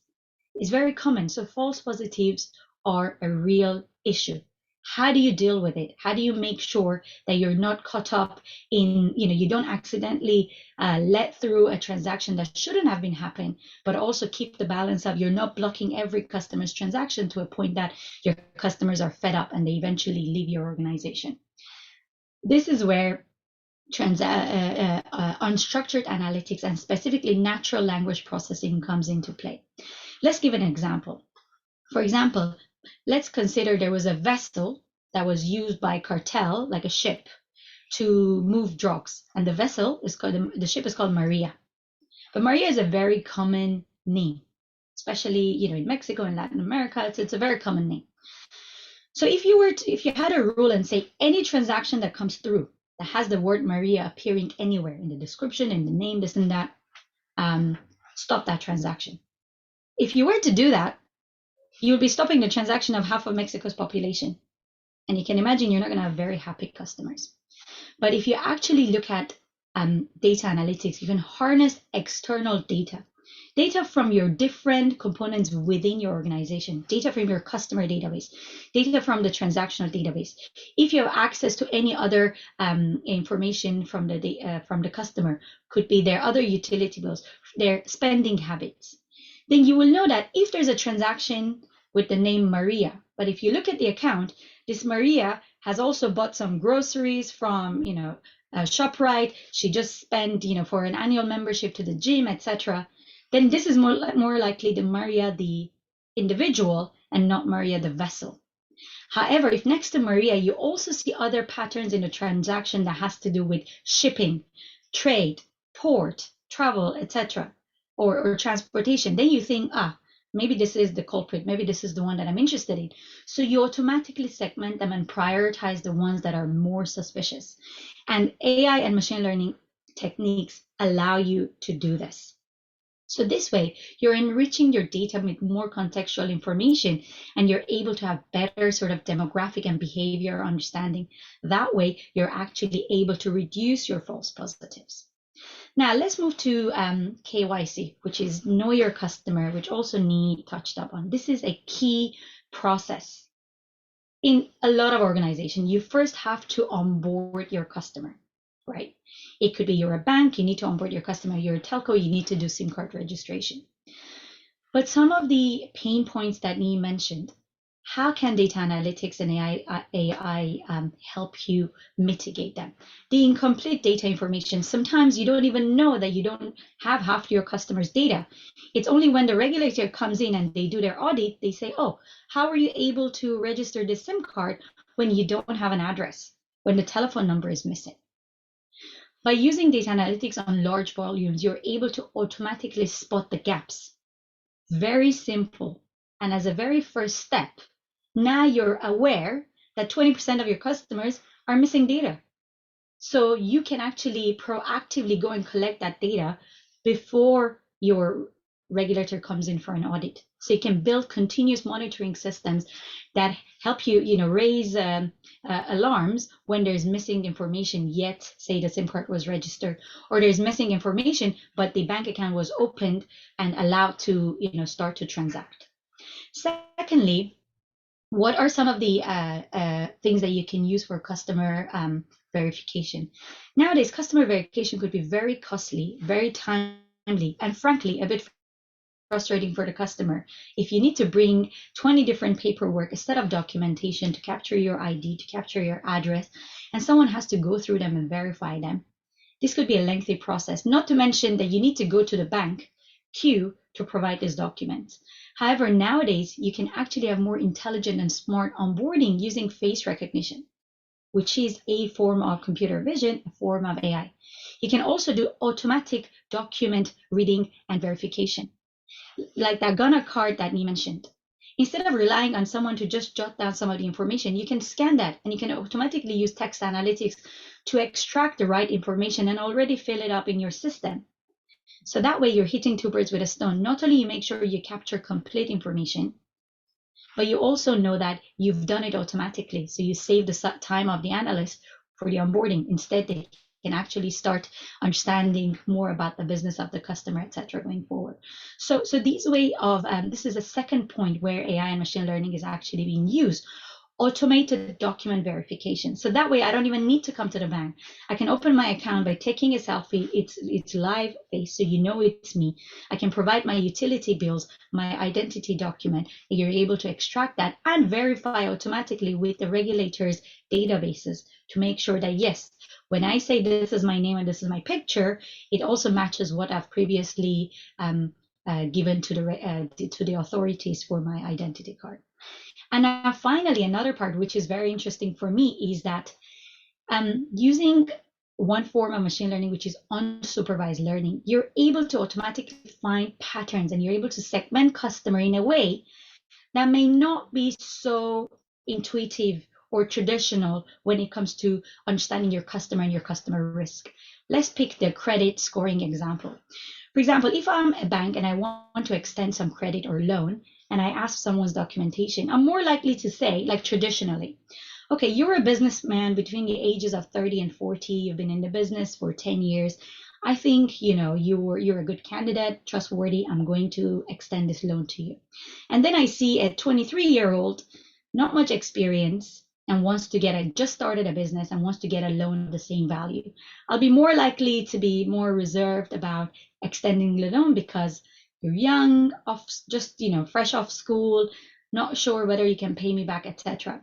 is very common. So false positives are a real issue. How do you deal with it? How do you make sure that you're not caught up in, you don't accidentally let through a transaction that shouldn't have been happening, but also keep the balance of you're not blocking every customer's transaction to a point that your customers are fed up and they eventually leave your organization. This is where unstructured analytics and specifically natural language processing comes into play. Let's give an example. For example, let's consider there was a vessel that was used by cartel, like a ship, to move drugs. And the ship is called Maria. But Maria is a very common name, especially, in Mexico and Latin America, it's a very common name. So if you had a rule and say any transaction that comes through that has the word Maria appearing anywhere in the description, in the name, this and that, stop that transaction. If you were to do that, you'll be stopping the transaction of half of Mexico's population. And you can imagine you're not going to have very happy customers. But if you actually look at data analytics, you can harness external data from your different components within your organization, data from your customer database, data from the transactional database. If you have access to any other information from the customer, could be their other utility bills, their spending habits, then you will know that if there's a transaction with the name Maria, but if you look at the account, this Maria has also bought some groceries from, ShopRite, she just spent, for an annual membership to the gym, etc., then this is more likely to Maria the individual and not Maria the vessel. However, if next to Maria, you also see other patterns in the transaction that has to do with shipping, trade, port, travel, etc., or transportation, then you think, maybe this is the culprit. Maybe this is the one that I'm interested in. So you automatically segment them and prioritize the ones that are more suspicious. And AI and machine learning techniques allow you to do this. So this way, you're enriching your data with more contextual information, and you're able to have better sort of demographic and behavior understanding. That way, you're actually able to reduce your false positives. Now, let's move to KYC, which is Know Your Customer, which also Nii touched up on. This is a key process. In a lot of organizations, you first have to onboard your customer, right? It could be you're a bank, you need to onboard your customer. You're a telco, you need to do SIM card registration. But some of the pain points that Nii mentioned, how can data analytics and AI help you mitigate them? The incomplete data information, sometimes you don't even know that you don't have half your customers' data. It's only when the regulator comes in and they do their audit, they say, oh, how are you able to register this SIM card when you don't have an address, when the telephone number is missing? By using data analytics on large volumes, you're able to automatically spot the gaps. Very simple. And as a very first step, now you're aware that 20% of your customers are missing data. So you can actually proactively go and collect that data before your regulator comes in for an audit. So you can build continuous monitoring systems that help you, raise alarms when there's missing information, yet say the SIM card was registered, or there's missing information, but the bank account was opened and allowed to, start to transact. Secondly, what are some of the things that you can use for customer verification? Nowadays, customer verification could be very costly, very timely, and frankly, a bit frustrating for the customer. If you need to bring 20 different paperwork, a set of documentation to capture your ID, to capture your address, and someone has to go through them and verify them, this could be a lengthy process, not to mention that you need to go to the bank queue to provide this document. However, nowadays, you can actually have more intelligent and smart onboarding using face recognition, which is a form of computer vision, a form of AI. You can also do automatic document reading and verification, like that Ghana card that Nii mentioned. Instead of relying on someone to just jot down some of the information, you can scan that and you can automatically use text analytics to extract the right information and already fill it up in your system. So that way you're hitting two birds with a stone. Not only you make sure you capture complete information, but you also know that you've done it automatically. So you save the time of the analyst for the onboarding. Instead, they can actually start understanding more about the business of the customer, etc., going forward. So this way of, this is a second point where AI and machine learning is actually being used. Automated document verification. So that way I don't even need to come to the bank. I can open my account by taking a selfie. It's live face, so you know it's me. I can provide my utility bills, my identity document, and you're able to extract that and verify automatically with the regulators' databases to make sure that, yes, when I say this is my name and this is my picture, it also matches what I've previously given to the authorities for my identity card. And now finally, another part which is very interesting for me is that using one form of machine learning, which is unsupervised learning, you're able to automatically find patterns and you're able to segment customer in a way that may not be so intuitive or traditional when it comes to understanding your customer and your customer risk. Let's pick the credit scoring example. For example, if I'm a bank and I want to extend some credit or loan, and I ask someone's documentation, I'm more likely to say, like traditionally, okay, you're a businessman between the ages of 30 and 40, you've been in the business for 10 years. I think, you're a good candidate, trustworthy, I'm going to extend this loan to you. And then I see a 23-year-old, not much experience, and just started a business and wants to get a loan of the same value. I'll be more likely to be more reserved about extending the loan because you're young, fresh off school, not sure whether you can pay me back, etc.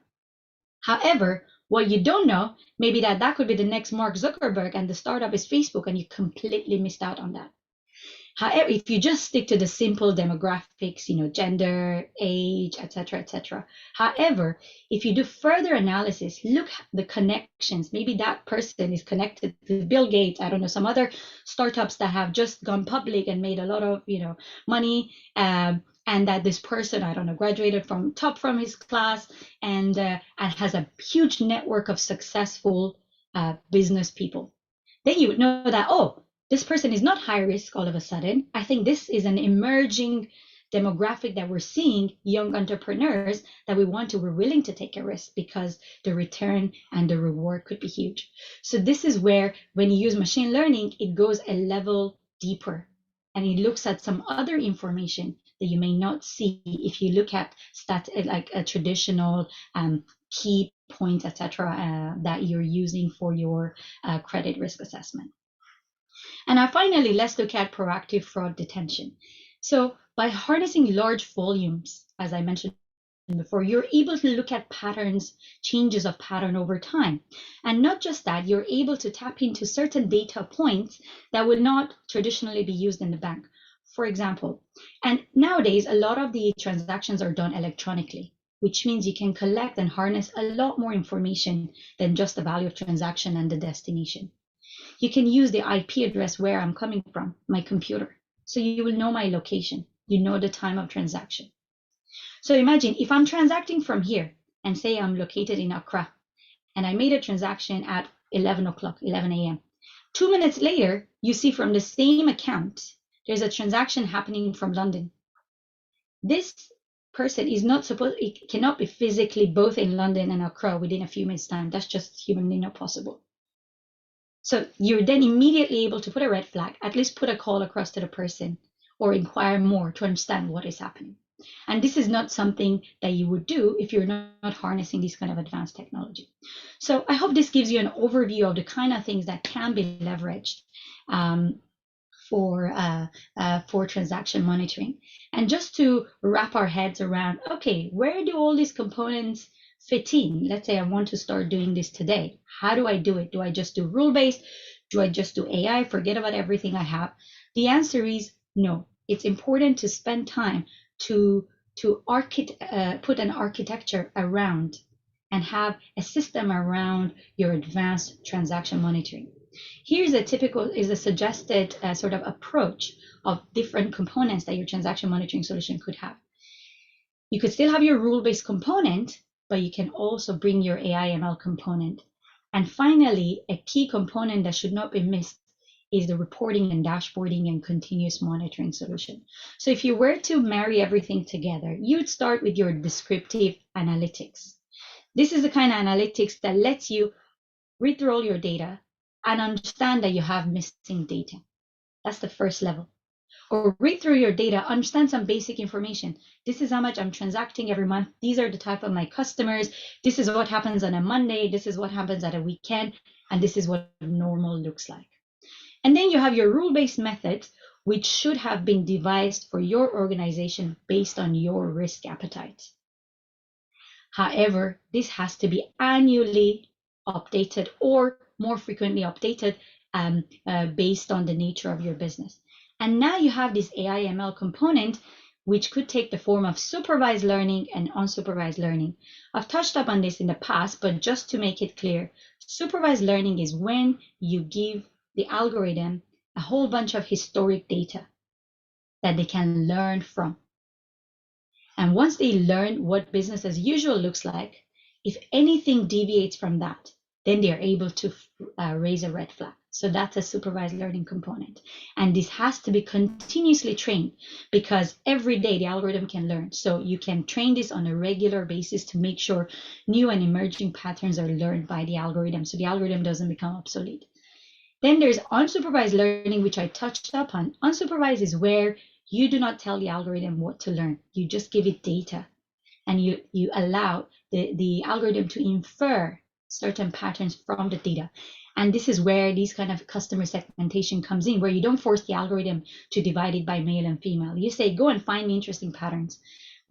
However, What you don't know, maybe that could be the next Mark Zuckerberg and the startup is Facebook, and you completely missed out on that. However, if you just stick to the simple demographics, gender, age, etc. However, if you do further analysis, look at the connections. Maybe that person is connected to Bill Gates, I don't know, some other startups that have just gone public and made a lot of, money. And that this person, I don't know, graduated from his class and has a huge network of successful business people. Then you would know that, oh, this person is not high risk all of a sudden. I think this is an emerging demographic that we're seeing, young entrepreneurs that we're willing to take a risk because the return and the reward could be huge. So this is where, when you use machine learning, it goes a level deeper and it looks at some other information that you may not see if you look at like a traditional key points, etc., that you're using for your credit risk assessment. And finally, let's look at proactive fraud detection. So by harnessing large volumes, as I mentioned before, you're able to look at patterns, changes of pattern over time. And not just that, you're able to tap into certain data points that would not traditionally be used in the bank. For example, and nowadays, a lot of the transactions are done electronically, which means you can collect and harness a lot more information than just the value of transaction and the destination. You can use the IP address where I'm coming from, my computer. So you will know my location. You know the time of transaction. So imagine if I'm transacting from here and say I'm located in Accra and I made a transaction at 11 a.m. 2 minutes later, you see from the same account, there's a transaction happening from London. This person it cannot be physically both in London and Accra within a few minutes' time. That's just humanly not possible. So you're then immediately able to put a red flag, at least put a call across to the person or inquire more to understand what is happening. And this is not something that you would do if you're not harnessing this kind of advanced technology. So I hope this gives you an overview of the kind of things that can be leveraged for transaction monitoring. And just to wrap our heads around, okay, where do all these components fit in? Let's say I want to start doing this today. How do I do it? Do I just do rule-based? Do I just do AI? Forget about everything I have? The answer is no. It's important to spend time to put an architecture around and have a system around your advanced transaction monitoring. Here's a suggested sort of approach of different components that your transaction monitoring solution could have. You could still have your rule-based component, but you can also bring your AI ML component. And finally, a key component that should not be missed is the reporting and dashboarding and continuous monitoring solution. So if you were to marry everything together, you'd start with your descriptive analytics. This is the kind of analytics that lets you read through all your data and understand that you have missing data. That's the first level. Or read through your data, understand some basic information. This is how much I'm transacting every month. These are the type of my customers. This is what happens on a Monday. This is what happens at a weekend. And this is what normal looks like. And then you have your rule-based methods, which should have been devised for your organization based on your risk appetite. However, this has to be annually updated or more frequently updated based on the nature of your business. And now you have this AI ML component, which could take the form of supervised learning and unsupervised learning. I've touched up on this in the past, but just to make it clear, supervised learning is when you give the algorithm a whole bunch of historic data that they can learn from. And once they learn what business as usual looks like, if anything deviates from that, then they're able to raise a red flag. So that's a supervised learning component. And this has to be continuously trained because every day the algorithm can learn. So you can train this on a regular basis to make sure new and emerging patterns are learned by the algorithm so the algorithm doesn't become obsolete. Then there's unsupervised learning, which I touched upon. Unsupervised is where you do not tell the algorithm what to learn. You just give it data and you allow the algorithm to infer certain patterns from the data. And this is where these kind of customer segmentation comes in, where you don't force the algorithm to divide it by male and female. You say, go and find me interesting patterns.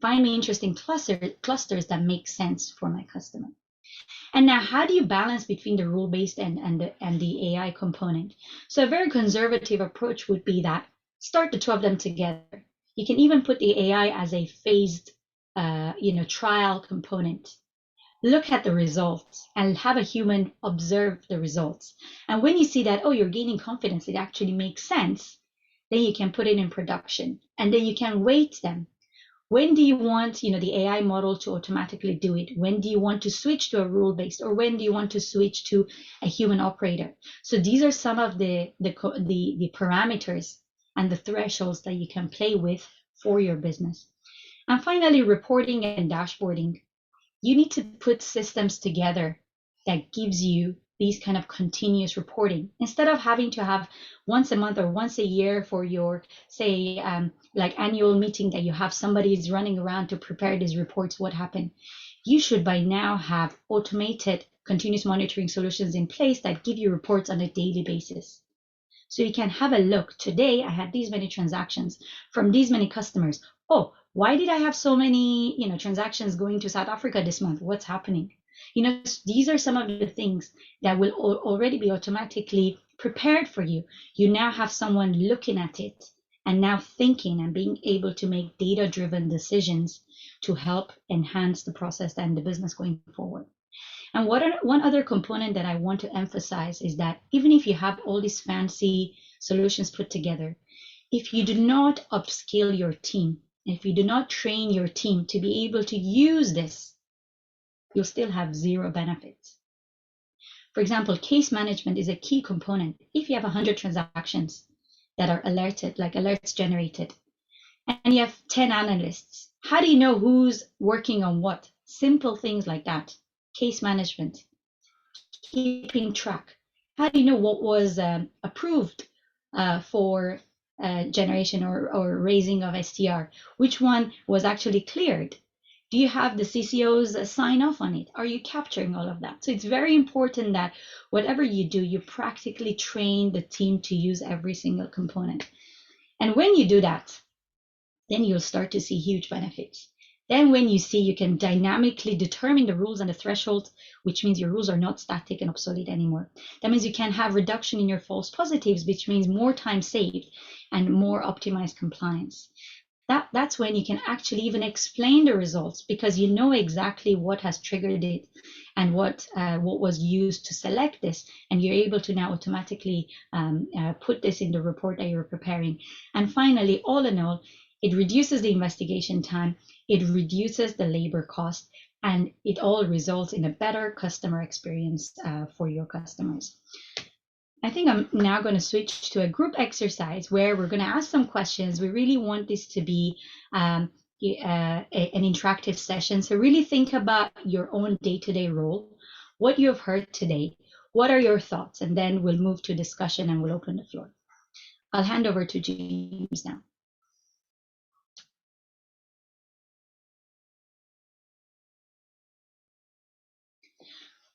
Find me interesting clusters that make sense for my customer. And now, how do you balance between the rule-based and the AI component? So a very conservative approach would be that start the two of them together. You can even put the AI as a phased, trial component. Look at the results and have a human observe the results. And when you see that, oh, you're gaining confidence, it actually makes sense, then you can put it in production, and then you can weight them. When do you want, the AI model to automatically do it? When do you want to switch to a rule-based, or when do you want to switch to a human operator? So these are some of the parameters and the thresholds that you can play with for your business. And finally, reporting and dashboarding. You need to put systems together that gives you these kind of continuous reporting, instead of having to have once a month or once a year for your, say, like annual meeting that you have somebody is running around to prepare these reports. What happened? You should by now have automated continuous monitoring solutions in place that give you reports on a daily basis. So you can have a look. Today, I had these many transactions from these many customers. Oh, why did I have so many, transactions going to South Africa this month? What's happening? These are some of the things that will already be automatically prepared for you. You now have someone looking at it and now thinking and being able to make data-driven decisions to help enhance the process and the business going forward. And one other component that I want to emphasize is that even if you have all these fancy solutions put together, if you do not upskill your team, if you do not train your team to be able to use this, you'll still have zero benefits. For example, case management is a key component. If you have 100 transactions that are alerted, like alerts generated, and you have 10 analysts, how do you know who's working on what? Simple things like that. Case management, keeping track. How do you know what was approved for generation or raising of STR? Which one was actually cleared? Do you have the CCOs sign off on it? Are you capturing all of that? So it's very important that whatever you do, you practically train the team to use every single component. And when you do that, then you'll start to see huge benefits. Then when you see you can dynamically determine the rules and the thresholds, which means your rules are not static and obsolete anymore. That means you can have reduction in your false positives, which means more time saved and more optimized compliance. That's when you can actually even explain the results, because you know exactly what has triggered it and what was used to select this, and you're able to now automatically put this in the report that you're preparing. And finally, all in all, it reduces the investigation time, it reduces the labor cost, and it all results in a better customer experience for your customers. I think I'm now going to switch to a group exercise where we're going to ask some questions. We really want this to be an interactive session. So really think about your own day-to-day role, what you have heard today, what are your thoughts, and then we'll move to discussion and we'll open the floor. I'll hand over to James now.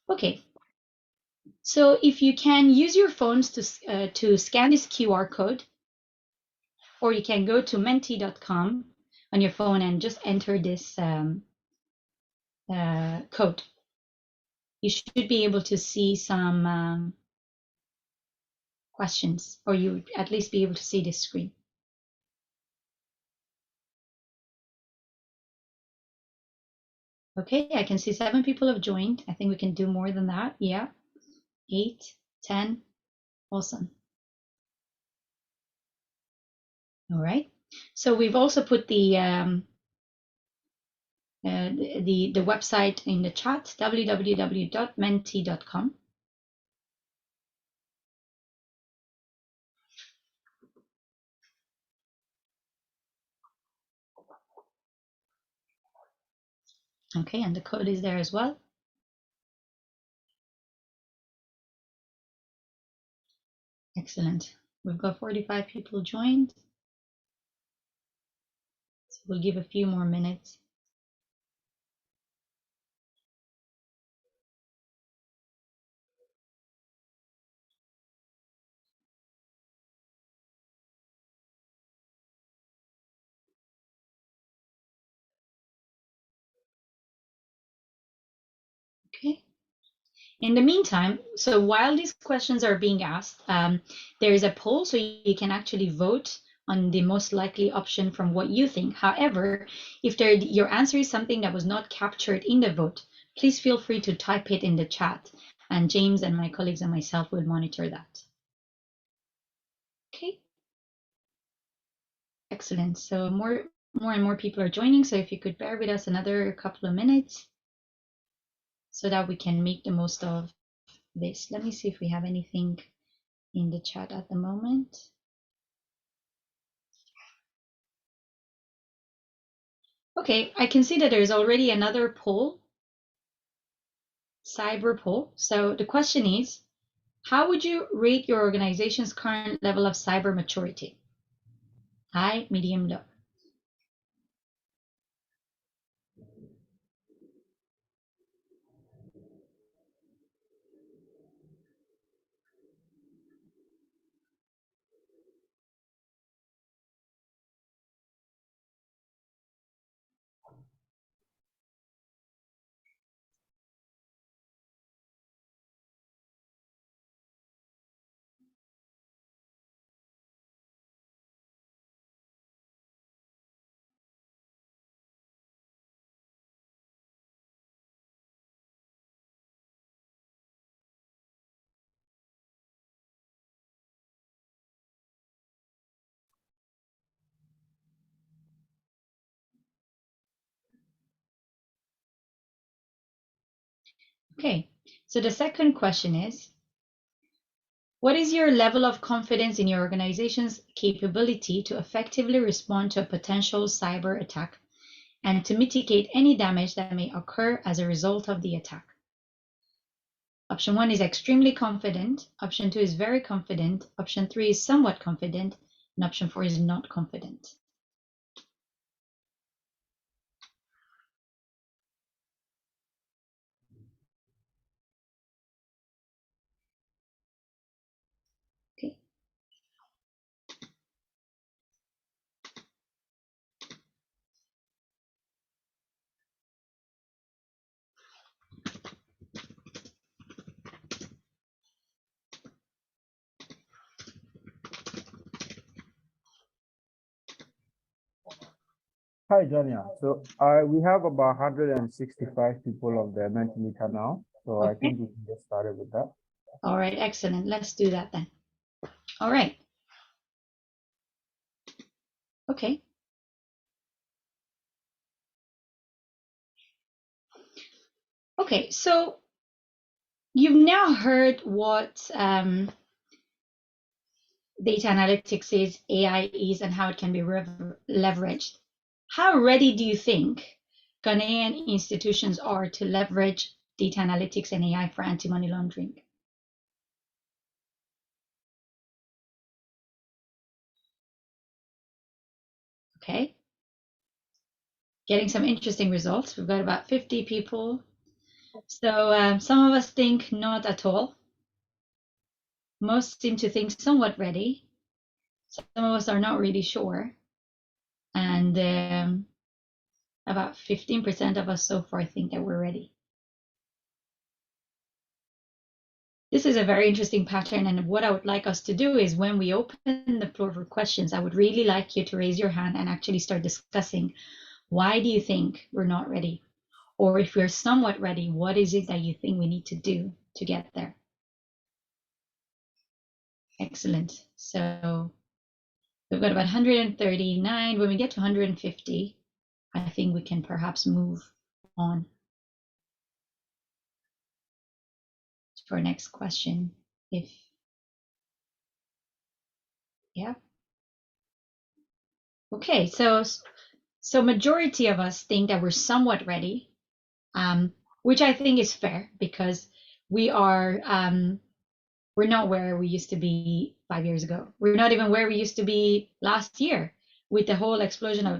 Okay, so if you can use your phones to scan this QR code, or you can go to menti.com on your phone and just enter this code. You should be able to see some questions, or you at least be able to see this screen. Okay, I can see 7 people have joined. I think we can do more than that. Yeah, 8, 10, awesome. All right, so we've also put the website in the chat, www.menti.com. Okay, and the code is there as well. Excellent. We've got 45 people joined. So we'll give a few more minutes. Okay. In the meantime, so while these questions are being asked, there is a poll, so you can actually vote on the most likely option from what you think. However, if your answer is something that was not captured in the vote, please feel free to type it in the chat, and James and my colleagues and myself will monitor that. Okay. Excellent. So more and more people are joining. So if you could bear with us another couple of minutes so that we can make the most of this. Let me see if we have anything in the chat at the moment. Okay, I can see that there's already another poll, cyber poll. So the question is, how would you rate your organization's current level of cyber maturity? High, medium, low. Okay, so the second question is, what is your level of confidence in your organization's capability to effectively respond to a potential cyber attack and to mitigate any damage that may occur as a result of the attack? Option 1 is extremely confident. Option 2 is very confident. Option 3 is somewhat confident. And option 4 is not confident. Okay. Hi, Jania. So we have about 165 people on the Mentimeter now. So I think we can get started with that. All right, excellent. Let's do that then. All right. Okay. Okay, so you've now heard what data analytics is, AI is, and how it can be leveraged. How ready do you think Ghanaian institutions are to leverage data analytics and AI for anti-money laundering? Okay. Getting some interesting results. We've got about 50 people. So some of us think not at all. Most seem to think somewhat ready. Some of us are not really sure. And about 15% of us so far think that we're ready. This is a very interesting pattern, and what I would like us to do is when we open the floor for questions, I would really like you to raise your hand and actually start discussing, why do you think we're not ready? Or if we're somewhat ready, what is it that you think we need to do to get there? Excellent. So we've got about 139. When we get to 150, I think we can perhaps move on to our next question. Yeah. Okay, so majority of us think that we're somewhat ready, which I think is fair because we are we're not where we used to be 5 years ago. We're not even where we used to be last year with the whole explosion of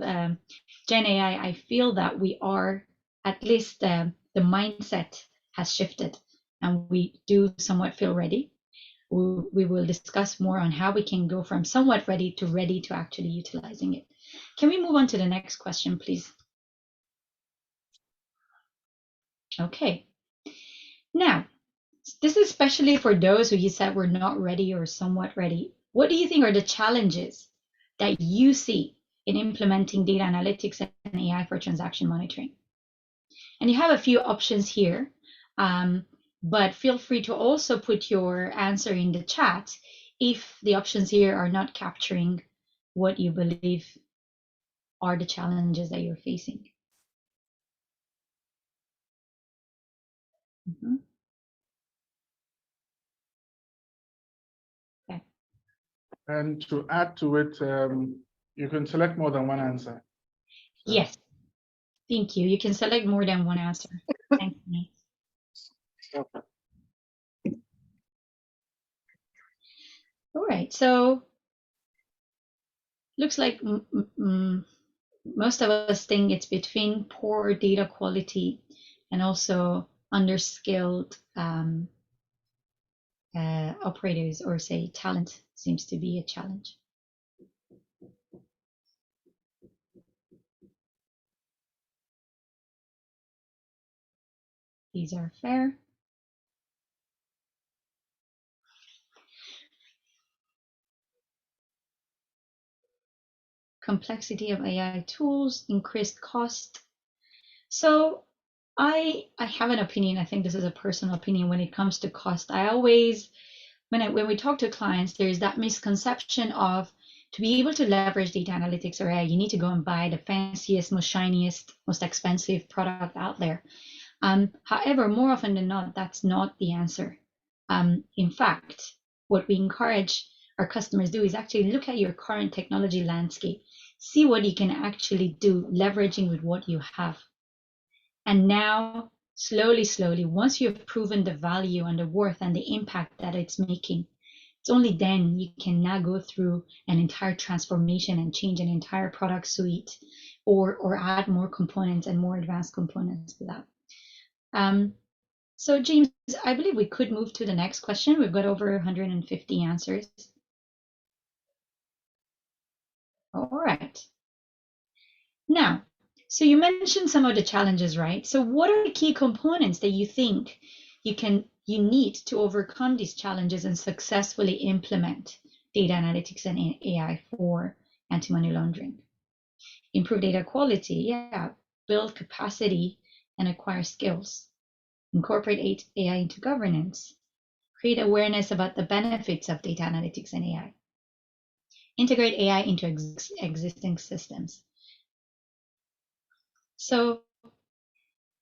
Gen AI. I feel that we are, at least the mindset has shifted and we do somewhat feel ready. We will discuss more on how we can go from somewhat ready to actually utilizing it. Can we move on to the next question, please? Okay. Now, This is especially for those who you said were not ready or somewhat ready. What do you think are the challenges that you see in implementing data analytics and AI for transaction monitoring? And you have a few options here, but feel free to also put your answer in the chat if the options here are not capturing what you believe are the challenges that you're facing. Okay. And to add to it, you can select more than one answer. So. Yes. Thank you. You can select more than one answer. Thanks, Nate. Okay. All right. So looks like most of us think it's between poor data quality and also underskilled operators, or say talent seems to be a challenge. These are fair. Complexity of AI tools, increased cost. So I have an opinion. I think this is a personal opinion when it comes to cost. I always, when we talk to clients, there's that misconception of, to be able to leverage data analytics or AI, you need to go and buy the fanciest, most shiniest, most expensive product out there. However, more often than not, that's not the answer. In fact, what we encourage our customers do is actually look at your current technology landscape, see what you can actually do, leveraging with what you have. And now, slowly, once you've proven the value and the worth and the impact that it's making, it's only then you can now go through an entire transformation and change an entire product suite, or add more components and more advanced components to that. So James, I believe we could move to the next question. We've got over 150 answers. All right. Now, so you mentioned some of the challenges, right? So what are the key components that you think you need to overcome these challenges and successfully implement data analytics and AI for anti-money laundering? Improve data quality, yeah. Build capacity and acquire skills. Incorporate AI into governance. Create awareness about the benefits of data analytics and AI. Integrate AI into existing systems. So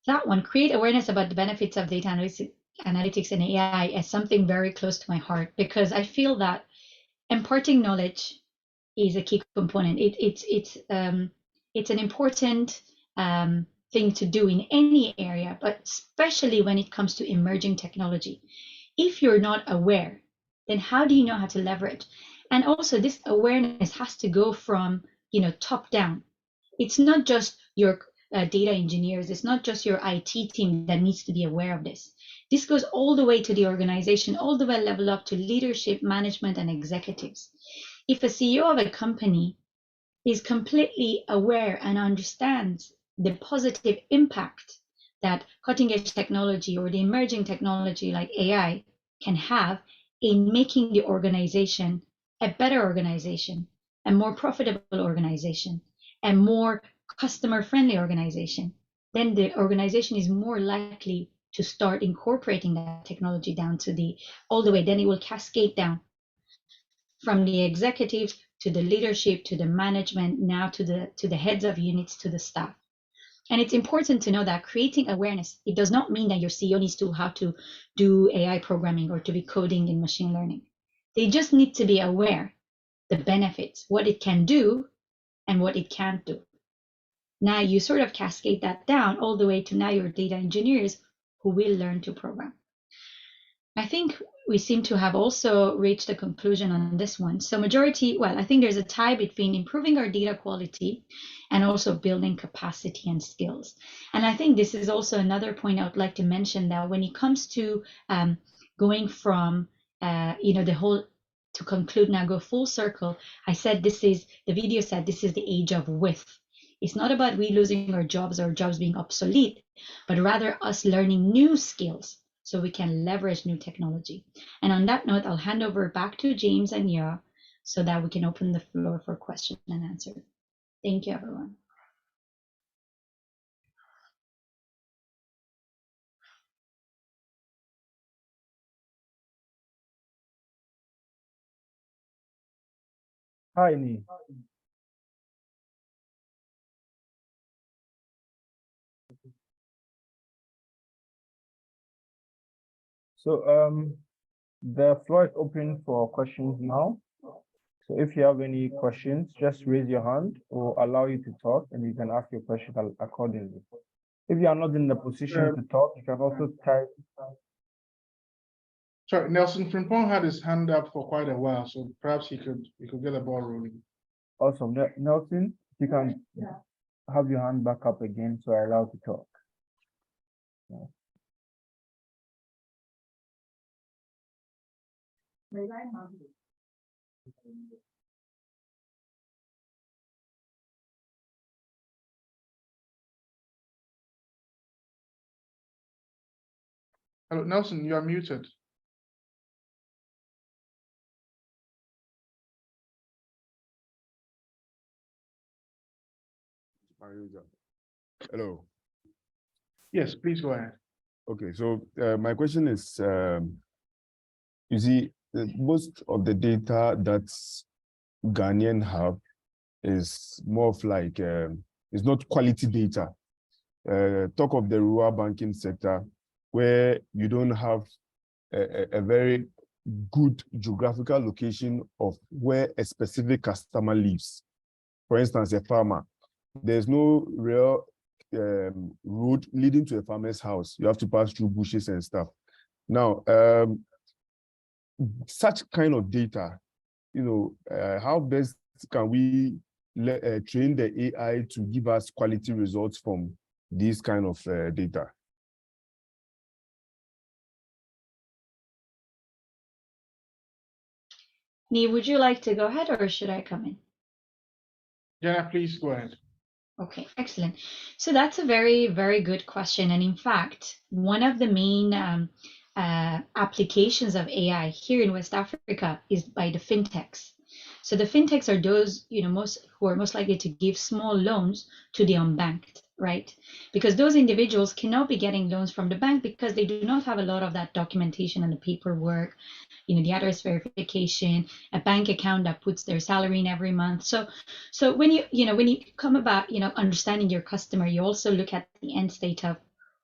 that one, create awareness about the benefits of data analytics and AI, is something very close to my heart, because I feel that imparting knowledge is a key component. It's an important thing to do in any area, but especially when it comes to emerging technology. If you're not aware, then how do you know how to leverage? And also, this awareness has to go from, top down. It's not just your data engineers, it's not just your IT team that needs to be aware of this. This goes all the way to the organization, all the way level up to leadership, management, and executives. If a CEO of a company is completely aware and understands the positive impact that cutting edge technology or the emerging technology like AI can have in making the organization a better organization, a more profitable organization, a more customer-friendly organization, then the organization is more likely to start incorporating that technology down to all the way. Then it will cascade down from the executives to the leadership, to the management, now to the heads of units, to the staff. And it's important to know that creating awareness, it does not mean that your CEO needs to how to do AI programming or to be coding in machine learning. They just need to be aware the benefits, what it can do and what it can't do. Now you sort of cascade that down all the way to now your data engineers who will learn to program. I think we seem to have also reached a conclusion on this one. So I think there's a tie between improving our data quality and also building capacity and skills. And I think this is also another point I would like to mention, that when it comes to going from, to conclude now, go full circle, I said the video said this is the age of with. It's not about we losing our jobs or jobs being obsolete, but rather us learning new skills so we can leverage new technology. And on that note, I'll hand over back to James and Ya so that we can open the floor for question and answer. Thank you, everyone. Hi, Nee. So the floor is open for questions now. So if you have any questions, just raise your hand or allow you to talk and you can ask your question accordingly. If you are not in the position to talk, you can also type. Sorry, Nelson Frimpong had his hand up for quite a while, so perhaps he could get the ball rolling. Awesome. Nelson, you can have your hand back up again so I allow you to talk. Yeah. Hello, Nelson, you are muted. Hello. Yes, please go ahead. Okay, so my question is, you see, most of the data that Ghanaian have is more of like, it's not quality data. Talk of the rural banking sector, where you don't have a very good geographical location of where a specific customer lives. For instance, a farmer, there's no real road leading to a farmer's house. You have to pass through bushes and stuff. Now, such kind of data, how best can we train the AI to give us quality results from these kind of data? Nee, would you like to go ahead or should I come in? Yeah, please go ahead. Okay, excellent. So that's a very, very good question. And in fact, one of the main applications of AI here in West Africa is by the fintechs. So the fintechs are those, who are most likely to give small loans to the unbanked, right? Because those individuals cannot be getting loans from the bank because they do not have a lot of that documentation and the paperwork, the address verification, a bank account that puts their salary in every month. So when you come about, understanding your customer, you also look at the end state of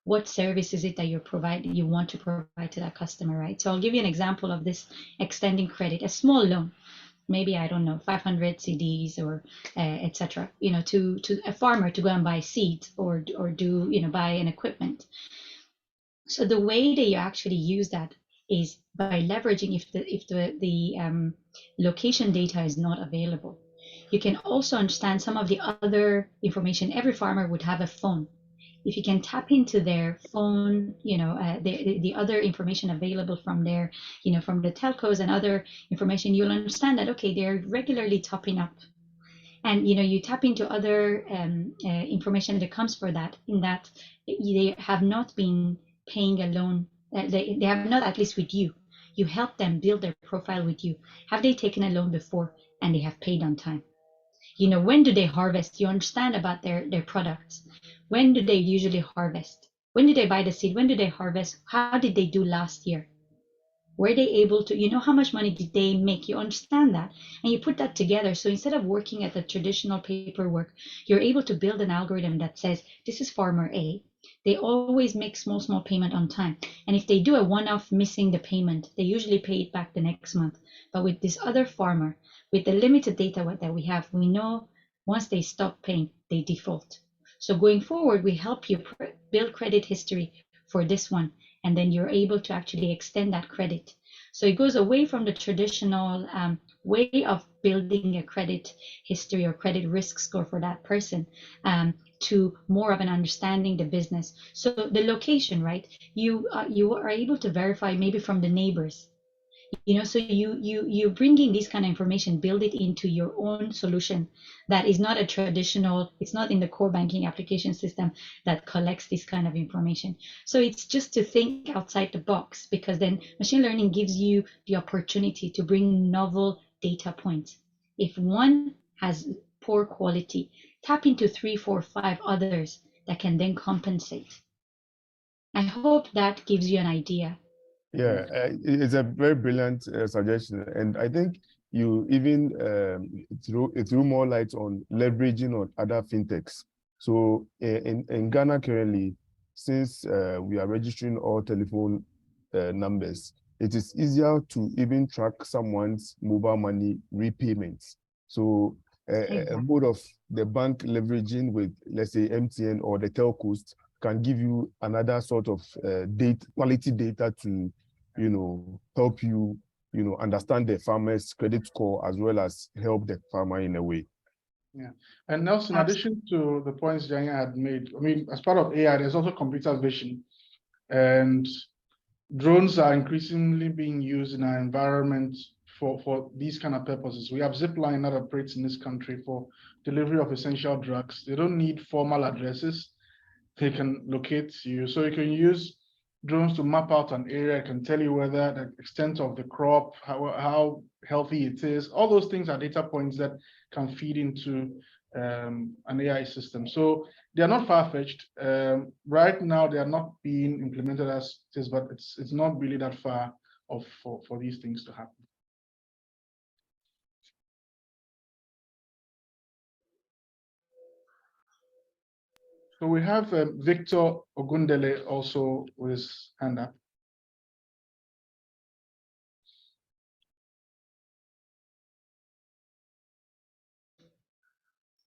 what service is it that you want to provide to that customer, right? So I'll give you an example of this extending credit, a small loan, maybe, I don't know, 500 CDs or etc. To a farmer to go and buy seeds or do buy an equipment. So the way that you actually use that is by leveraging if the location data is not available. You can also understand some of the other information. Every farmer would have a phone. If you can tap into their phone, the other information available from their, from the telcos and other information, you'll understand that, okay, they're regularly topping up. And, you tap into other information that comes for that, in that they have not been paying a loan. They have not, at least with you. You help them build their profile with you. Have they taken a loan before and they have paid on time? When do they harvest? You understand about their products. When do they usually harvest? When did they buy the seed? When did they harvest? How did they do last year? Were they able to, how much money did they make? You understand that. And you put that together. So instead of working at the traditional paperwork, you're able to build an algorithm that says, this is farmer A. They always make small payment on time. And if they do a one-off missing the payment, they usually pay it back the next month. But with this other farmer, with the limited data that we have, we know once they stop paying, they default. So going forward, we help you build credit history for this one. And then you're able to actually extend that credit. So it goes away from the traditional way of building a credit history or credit risk score for that person to more of an understanding the business. So the location, right? You are able to verify maybe from the neighbors. So you bring in this kind of information, build it into your own solution that is not a traditional, it's not in the core banking application system that collects this kind of information. So it's just to think outside the box, because then machine learning gives you the opportunity to bring novel data points. If one has poor quality, tap into 3, 4, 5 others that can then compensate. I hope that gives you an idea. Yeah, it's a very brilliant suggestion, and I think you even threw more light on leveraging on other fintechs. So in Ghana currently, since we are registering all telephone numbers, it is easier to even track someone's mobile money repayments. So a mode of the bank leveraging with, let's say, MTN or the telcos can give you another sort of quality data to help you, understand the farmer's credit score as well as help the farmer in a way. Yeah, and Nelson, in addition to the points Janya had made, I mean, as part of AI, there's also computer vision, and drones are increasingly being used in our environment for these kind of purposes. We have Zipline that operates in this country for delivery of essential drugs. They don't need formal addresses. They can locate you. So you can use drones to map out an area. It can tell you whether the extent of the crop, how healthy it is. All those things are data points that can feed into an AI system. So they are not far-fetched. Right now, they are not being implemented as it is, but it's not really that far off for these things to happen. So we have Victor Ogundele also with his hand up.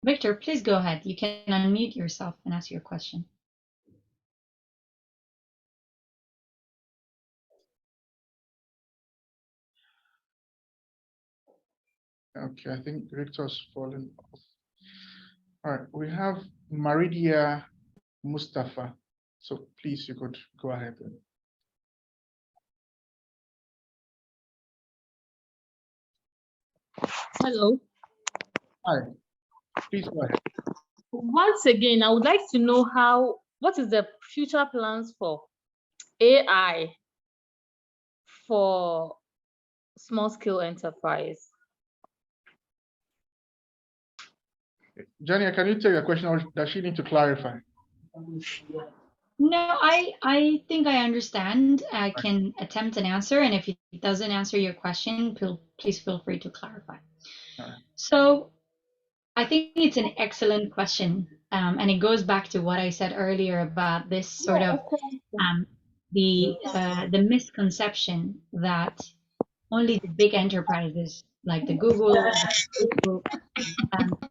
Victor, please go ahead. You can unmute yourself and ask your question. Okay, I think Victor's fallen off. All right, we have Maridia Mustafa. So please, you could go ahead. Hello. Hi, please go ahead. Once again, I would like to know what is the future plans for AI for small scale enterprise? Jania, can you take a question, or does she need to clarify? No, I think I understand. I can attempt an answer, and if it doesn't answer your question, please feel free to clarify. So I think it's an excellent question, and it goes back to what I said earlier about this sort of the misconception that only the big enterprises like the Google, the Facebook,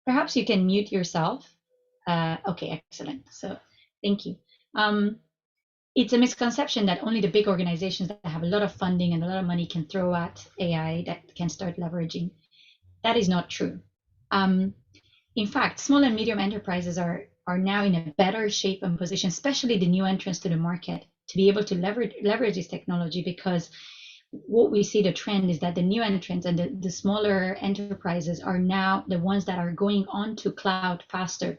perhaps you can mute yourself. Okay, excellent. So thank you. It's a misconception that only the big organizations that have a lot of funding and a lot of money can throw at AI that can start leveraging. That is not true. In fact, small and medium enterprises are now in a better shape and position, especially the new entrants to the market, to be able to leverage this technology, because what we see the trend is that the new entrants and the smaller enterprises are now the ones that are going on to cloud faster,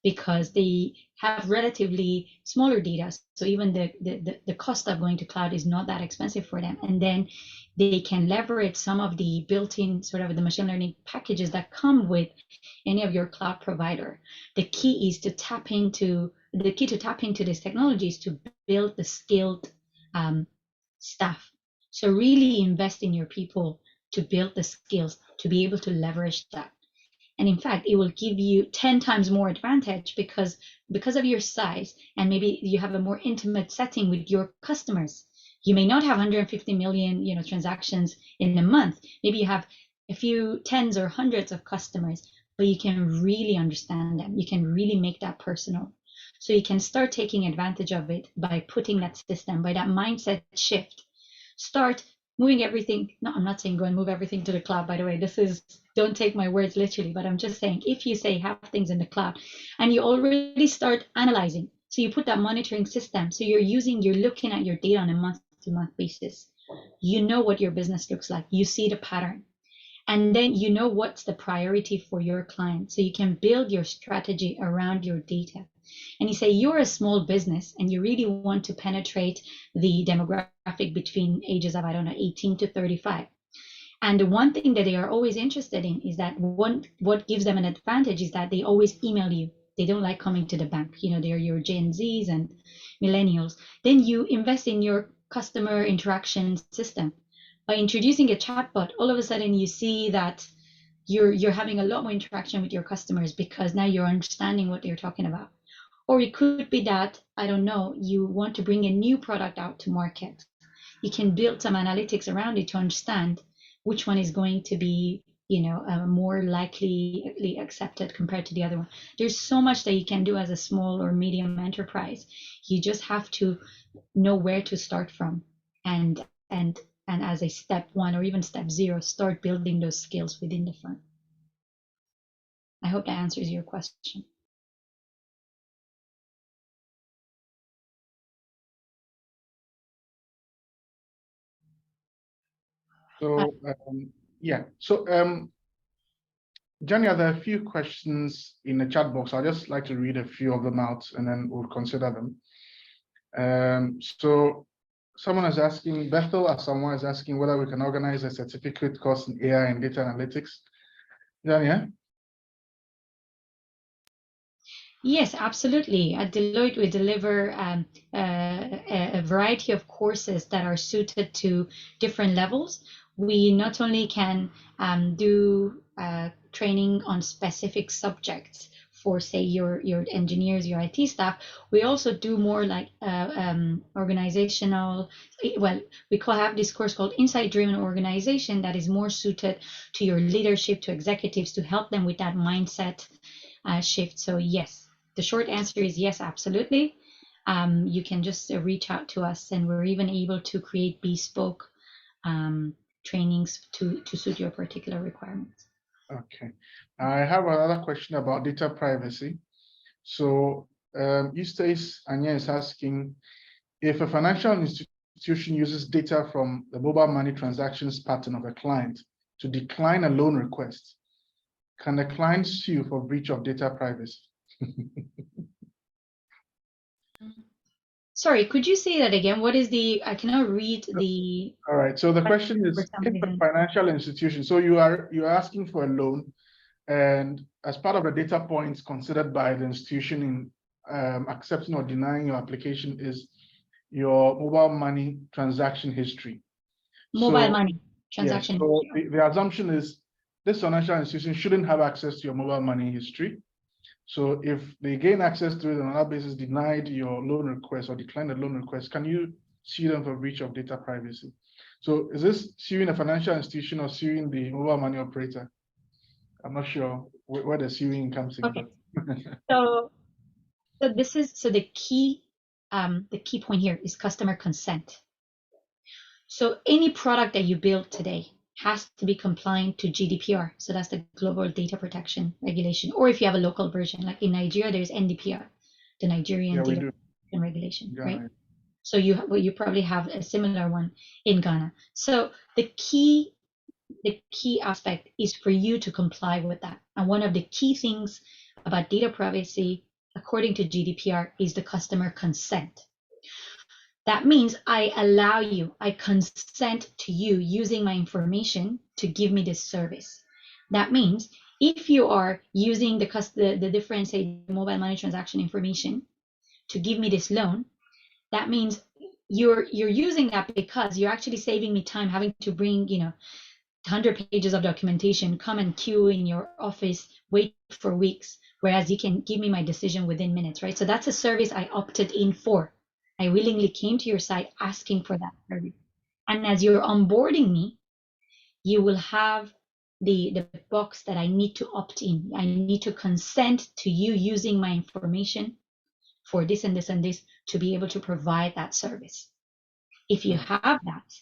because they have relatively smaller data. So even the cost of going to cloud is not that expensive for them. And then they can leverage some of the built-in sort of the machine learning packages that come with any of your cloud provider. The key to tap into this technology is to build the skilled staff. So really invest in your people to build the skills to be able to leverage that. And in fact, it will give you 10 times more advantage because of your size, and maybe you have a more intimate setting with your customers. You may not have 150 million, transactions in a month. Maybe you have a few tens or hundreds of customers, but you can really understand them. You can really make that personal. So you can start taking advantage of it by putting that system, by that mindset shift. Start moving everything. No, I'm not saying go and move everything to the cloud, by the way. Don't take my words literally, but I'm just saying, if you say have things in the cloud and you already start analyzing, so you put that monitoring system, so you're looking at your data on a month-to-month basis. You know what your business looks like. You see the pattern. And then you know what's the priority for your client. So you can build your strategy around your data. And you say you're a small business and you really want to penetrate the demographic between ages of, 18 to 35. And the one thing that they are always interested in is that what gives them an advantage is that they always email you. They don't like coming to the bank. They're your Gen Zs and millennials. Then you invest in your customer interaction system. By introducing a chatbot, all of a sudden you see that you're having a lot more interaction with your customers because now you're understanding what they're talking about. Or it could be that, I don't know, you want to bring a new product out to market. You can build some analytics around it to understand which one is going to be, more likely accepted compared to the other one. There's so much that you can do as a small or medium enterprise. You just have to know where to start from, and as a step 1 or even step 0, start building those skills within the firm. I hope that answers your question. So, Jania, there are a few questions in the chat box. I'd just like to read a few of them out and then we'll consider them. So someone is asking, Bethel or someone is asking whether we can organize a certificate course in AI and data analytics. Jania? Yes, absolutely. At Deloitte, we deliver a variety of courses that are suited to different levels. We not only can do training on specific subjects for, say, your engineers, your IT staff. We also do more like organizational. Well, we have this course called Insight-Driven Organization that is more suited to your leadership, to executives, to help them with that mindset shift. So yes. The short answer is yes, absolutely. You can just reach out to us, and we're even able to create bespoke trainings to suit your particular requirements. Okay. I have another question about data privacy. So Eustace Anya is asking, if a financial institution uses data from the mobile money transactions pattern of a client to decline a loan request, can the client sue for breach of data privacy? Sorry, could you say that again? What is I cannot read the. All right. So the question is, if a financial institution, so you're asking for a loan, and as part of the data points considered by the institution in accepting or denying your application is your mobile money transaction history. Mobile money transaction. Yes, so the assumption is this financial institution shouldn't have access to your mobile money history. So if they gain access to it on another basis, denied your loan request or declined the loan request, can you sue them for breach of data privacy? So is this suing a financial institution or suing the mobile money operator? I'm not sure where the suing comes in. Okay. So the key point here is customer consent. So any product that you build today has to be compliant to GDPR. So that's the Global Data Protection Regulation. Or if you have a local version, like in Nigeria, there's NDPR, the Nigerian Data Protection Regulation, right? So you probably have a similar one in Ghana. So the key aspect is for you to comply with that. And one of the key things about data privacy, according to GDPR, is the customer consent. That means I allow you, I consent to you using my information to give me this service. That means if you are using the different, say, mobile money transaction information to give me this loan, that means you're using that because you're actually saving me time having to bring, 100 pages of documentation, come and queue in your office, wait for weeks, whereas you can give me my decision within minutes, right? So that's a service I opted in for. I willingly came to your site asking for that service. And as you're onboarding me, you will have the box that I need to opt in. I need to consent to you using my information for this and this and this to be able to provide that service. If you have that,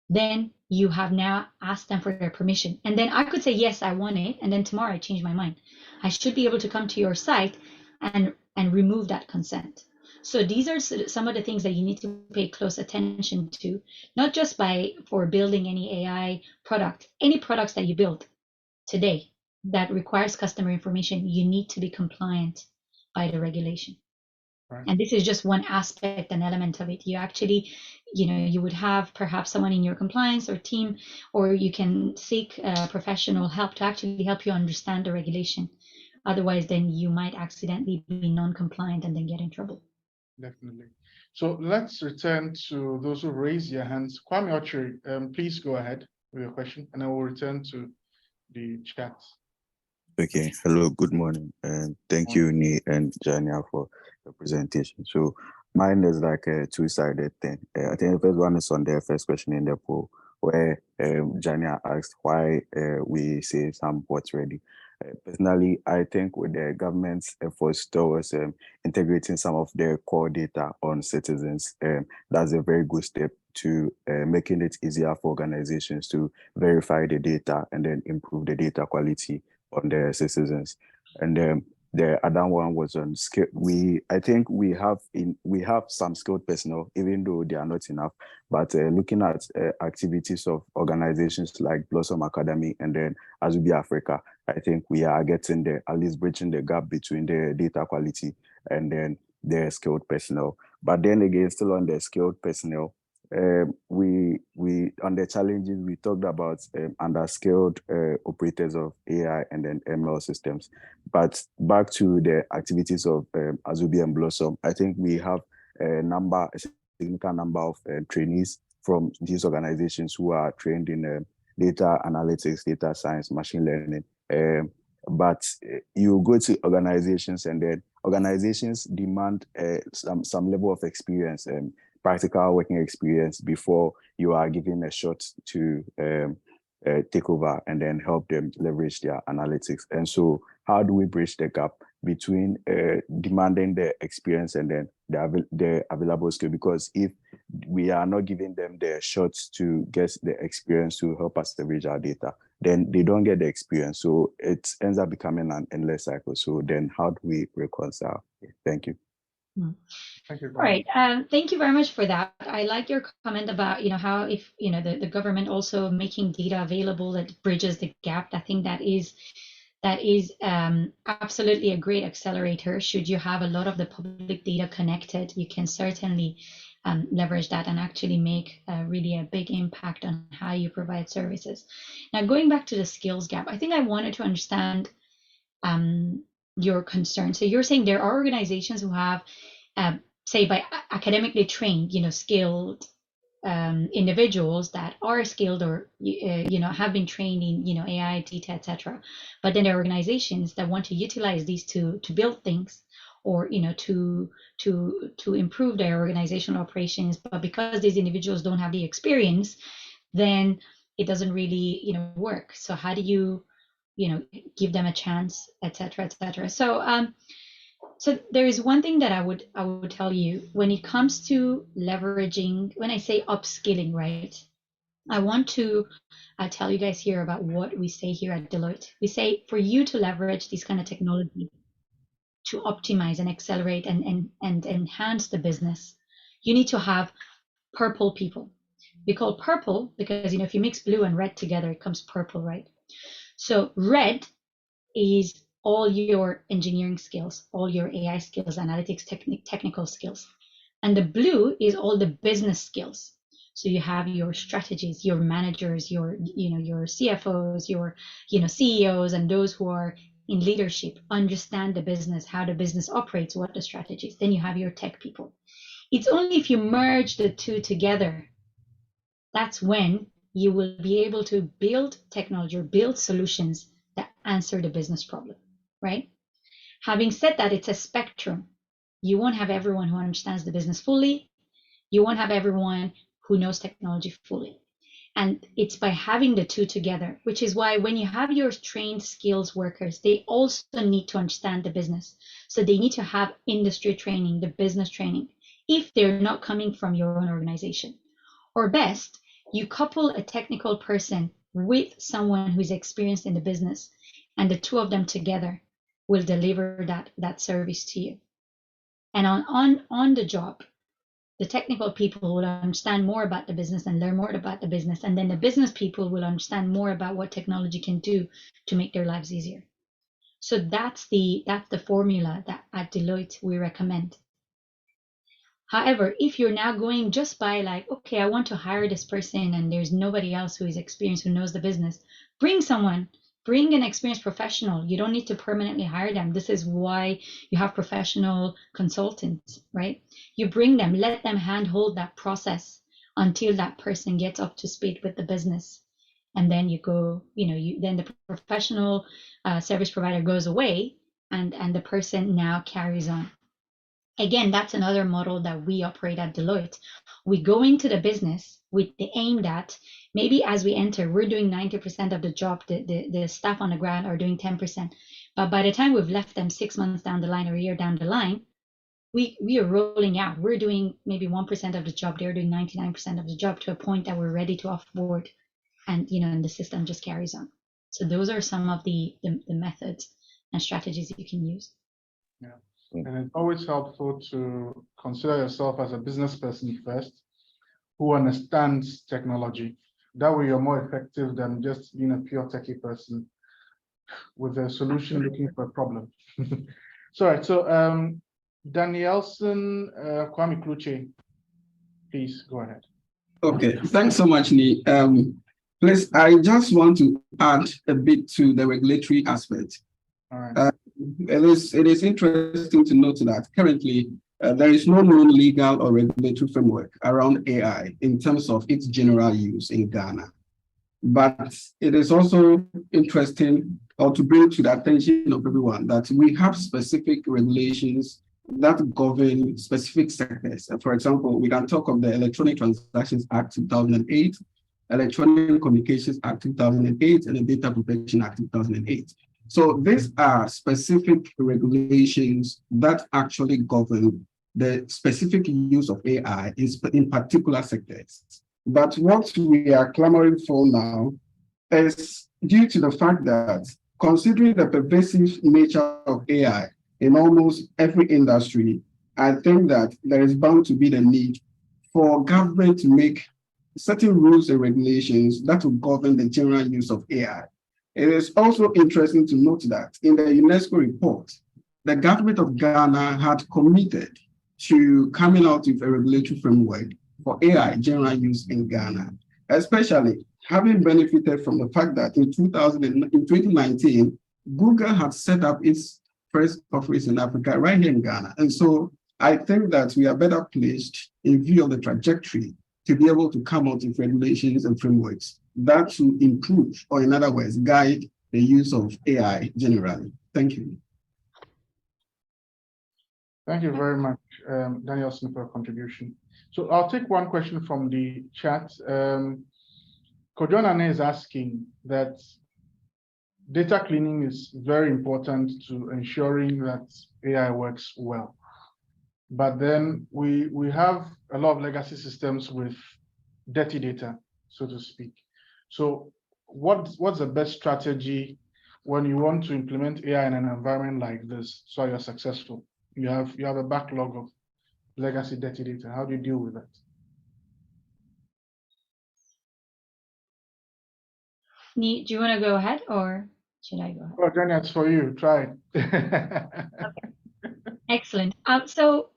then you have now asked them for their permission. And then I could say, yes, I want it. And then tomorrow I change my mind. I should be able to come to your site and remove that consent. So these are some of the things that you need to pay close attention to, not just for building any AI product, any products that you build today that requires customer information, you need to be compliant by the regulation. Right. And this is just one aspect and element of it. You actually, you would have perhaps someone in your compliance or team, or you can seek professional help to actually help you understand the regulation. Otherwise, then you might accidentally be non-compliant and then get in trouble. Definitely. So let's return to those who raise their hands. Kwame Ochiri, please go ahead with your question, and I will return to the chat. Okay, hello, good morning, and thank you, Ni and Jania, for the presentation. So mine is like a two-sided thing. I think the first one is on the first question in the poll, where Jania asked why we say some ports ready. Personally, I think with the government's efforts towards integrating some of their core data on citizens, that's a very good step to making it easier for organizations to verify the data and then improve the data quality on their citizens. And the other one was on skill. I think we have some skilled personnel, even though they are not enough. But looking at activities of organizations like Blossom Academy and then Azubi Africa, I think we are getting there, at least bridging the gap between the data quality and then the skilled personnel. But then again, still on the skilled personnel, we on the challenges we talked about underskilled operators of AI and then ML systems. But back to the activities of Azubi and Blossom, I think we have a significant number of trainees from these organizations who are trained in data analytics, data science, machine learning. But you go to organizations and then organizations demand some level of experience and practical working experience before you are given a shot to take over and then help them leverage their analytics. And so how do we bridge the gap between demanding the experience and then the available skill? Because if we are not giving them the shots to get the experience to help us leverage our data, then they don't get the experience. So it ends up becoming an endless cycle. So then how do we reconcile? Thank you. Thank you. All right. Thank you very much for that. I like your comment about, how if, the government also making data available that bridges the gap. I think that is absolutely a great accelerator. Should you have a lot of the public data connected, you can certainly leverage that and actually make really a big impact on how you provide services. Now, going back to the skills gap, I think I wanted to understand your concern. So you're saying there are organizations who have, say, by academically trained, skilled individuals that are skilled or have been trained in AI, data, etc. But then there are organizations that want to utilize these to build things or to improve their organizational operations. But because these individuals don't have the experience, then it doesn't really work. So how do you give them a chance, etc., etc. So there is one thing that I would tell you when it comes to leveraging, when I say upskilling, right? I want to tell you guys here about what we say here at Deloitte. We say for you to leverage this kind of technology to optimize and accelerate and enhance the business, you need to have purple people. We call purple because if you mix blue and red together, it comes purple, right? So red is all your engineering skills, all your AI skills, analytics, technical skills. And the blue is all the business skills. So you have your strategies, your managers, your CFOs, your CEOs, and those who are in leadership, understand the business, how the business operates, what the strategies. Then you have your tech people. It's only if you merge the two together, that's when you will be able to build technology or build solutions that answer the business problem, right? Having said that, it's a spectrum. You won't have everyone who understands the business fully. You won't have everyone who knows technology fully. And it's by having the two together, which is why when you have your trained skills workers, they also need to understand the business. So they need to have industry training, the business training, if they're not coming from your own organization. Or best, you couple a technical person with someone who's experienced in the business, and the two of them together will deliver that service to you. And on the job, the technical people will understand more about the business and learn more about the business. And then the business people will understand more about what technology can do to make their lives easier. So that's the formula that at Deloitte we recommend. However, if you're now going just by like, okay, I want to hire this person and there's nobody else who is experienced, who knows the business, bring an experienced professional. You don't need to permanently hire them. This is why you have professional consultants, right? You bring them, let them handhold that process until that person gets up to speed with the business. And then you go, then the professional service provider goes away and the person now carries on. Again, that's another model that we operate at Deloitte. We go into the business with the aim that maybe as we enter, we're doing 90% of the job, the staff on the ground are doing 10%. But by the time we've left them 6 months down the line or a year down the line, we are rolling out. We're doing maybe 1% of the job, they're doing 99% of the job, to a point that we're ready to offboard, and and the system just carries on. So those are some of the methods and strategies you can use. Yeah. And it's always helpful to consider yourself as a business person first, who understands technology. That way you're more effective than just being a pure techie person with a solution looking for a problem. So Danielson Kwame Kluche, please go ahead. Okay, thanks so much, Nii. Please, I just want to add a bit to the regulatory aspect. All right. It is interesting to note that currently there is no known legal or regulatory framework around AI in terms of its general use in Ghana. But it is also interesting, or to bring to the attention of everyone, that we have specific regulations that govern specific sectors. For example, we can talk of the Electronic Transactions Act 2008, Electronic Communications Act 2008, and the Data Protection Act 2008. So these are specific regulations that actually govern the specific use of AI in particular sectors. But what we are clamoring for now is due to the fact that, considering the pervasive nature of AI in almost every industry, I think that there is bound to be the need for government to make certain rules and regulations that will govern the general use of AI. It is also interesting to note that in the UNESCO report, the government of Ghana had committed to coming out with a regulatory framework for AI general use in Ghana, especially having benefited from the fact that in 2019, Google had set up its first office in Africa right here in Ghana. And so I think that we are better placed in view of the trajectory to be able to come out with regulations and frameworks that will improve, or in other words, guide the use of AI generally. Thank you. Thank you very much, Daniel Smith, for your contribution. So I'll take one question from the chat. Kojonane is asking that data cleaning is very important to ensuring that AI works well. But then we have a lot of legacy systems with dirty data, so to speak. So what's the best strategy when you want to implement AI in an environment like this so you're successful? You have a backlog of legacy dirty data. How do you deal with that? Nee, do you want to go ahead or should I go ahead? Oh, Jenny, it's for you. Try it. Okay. Excellent. So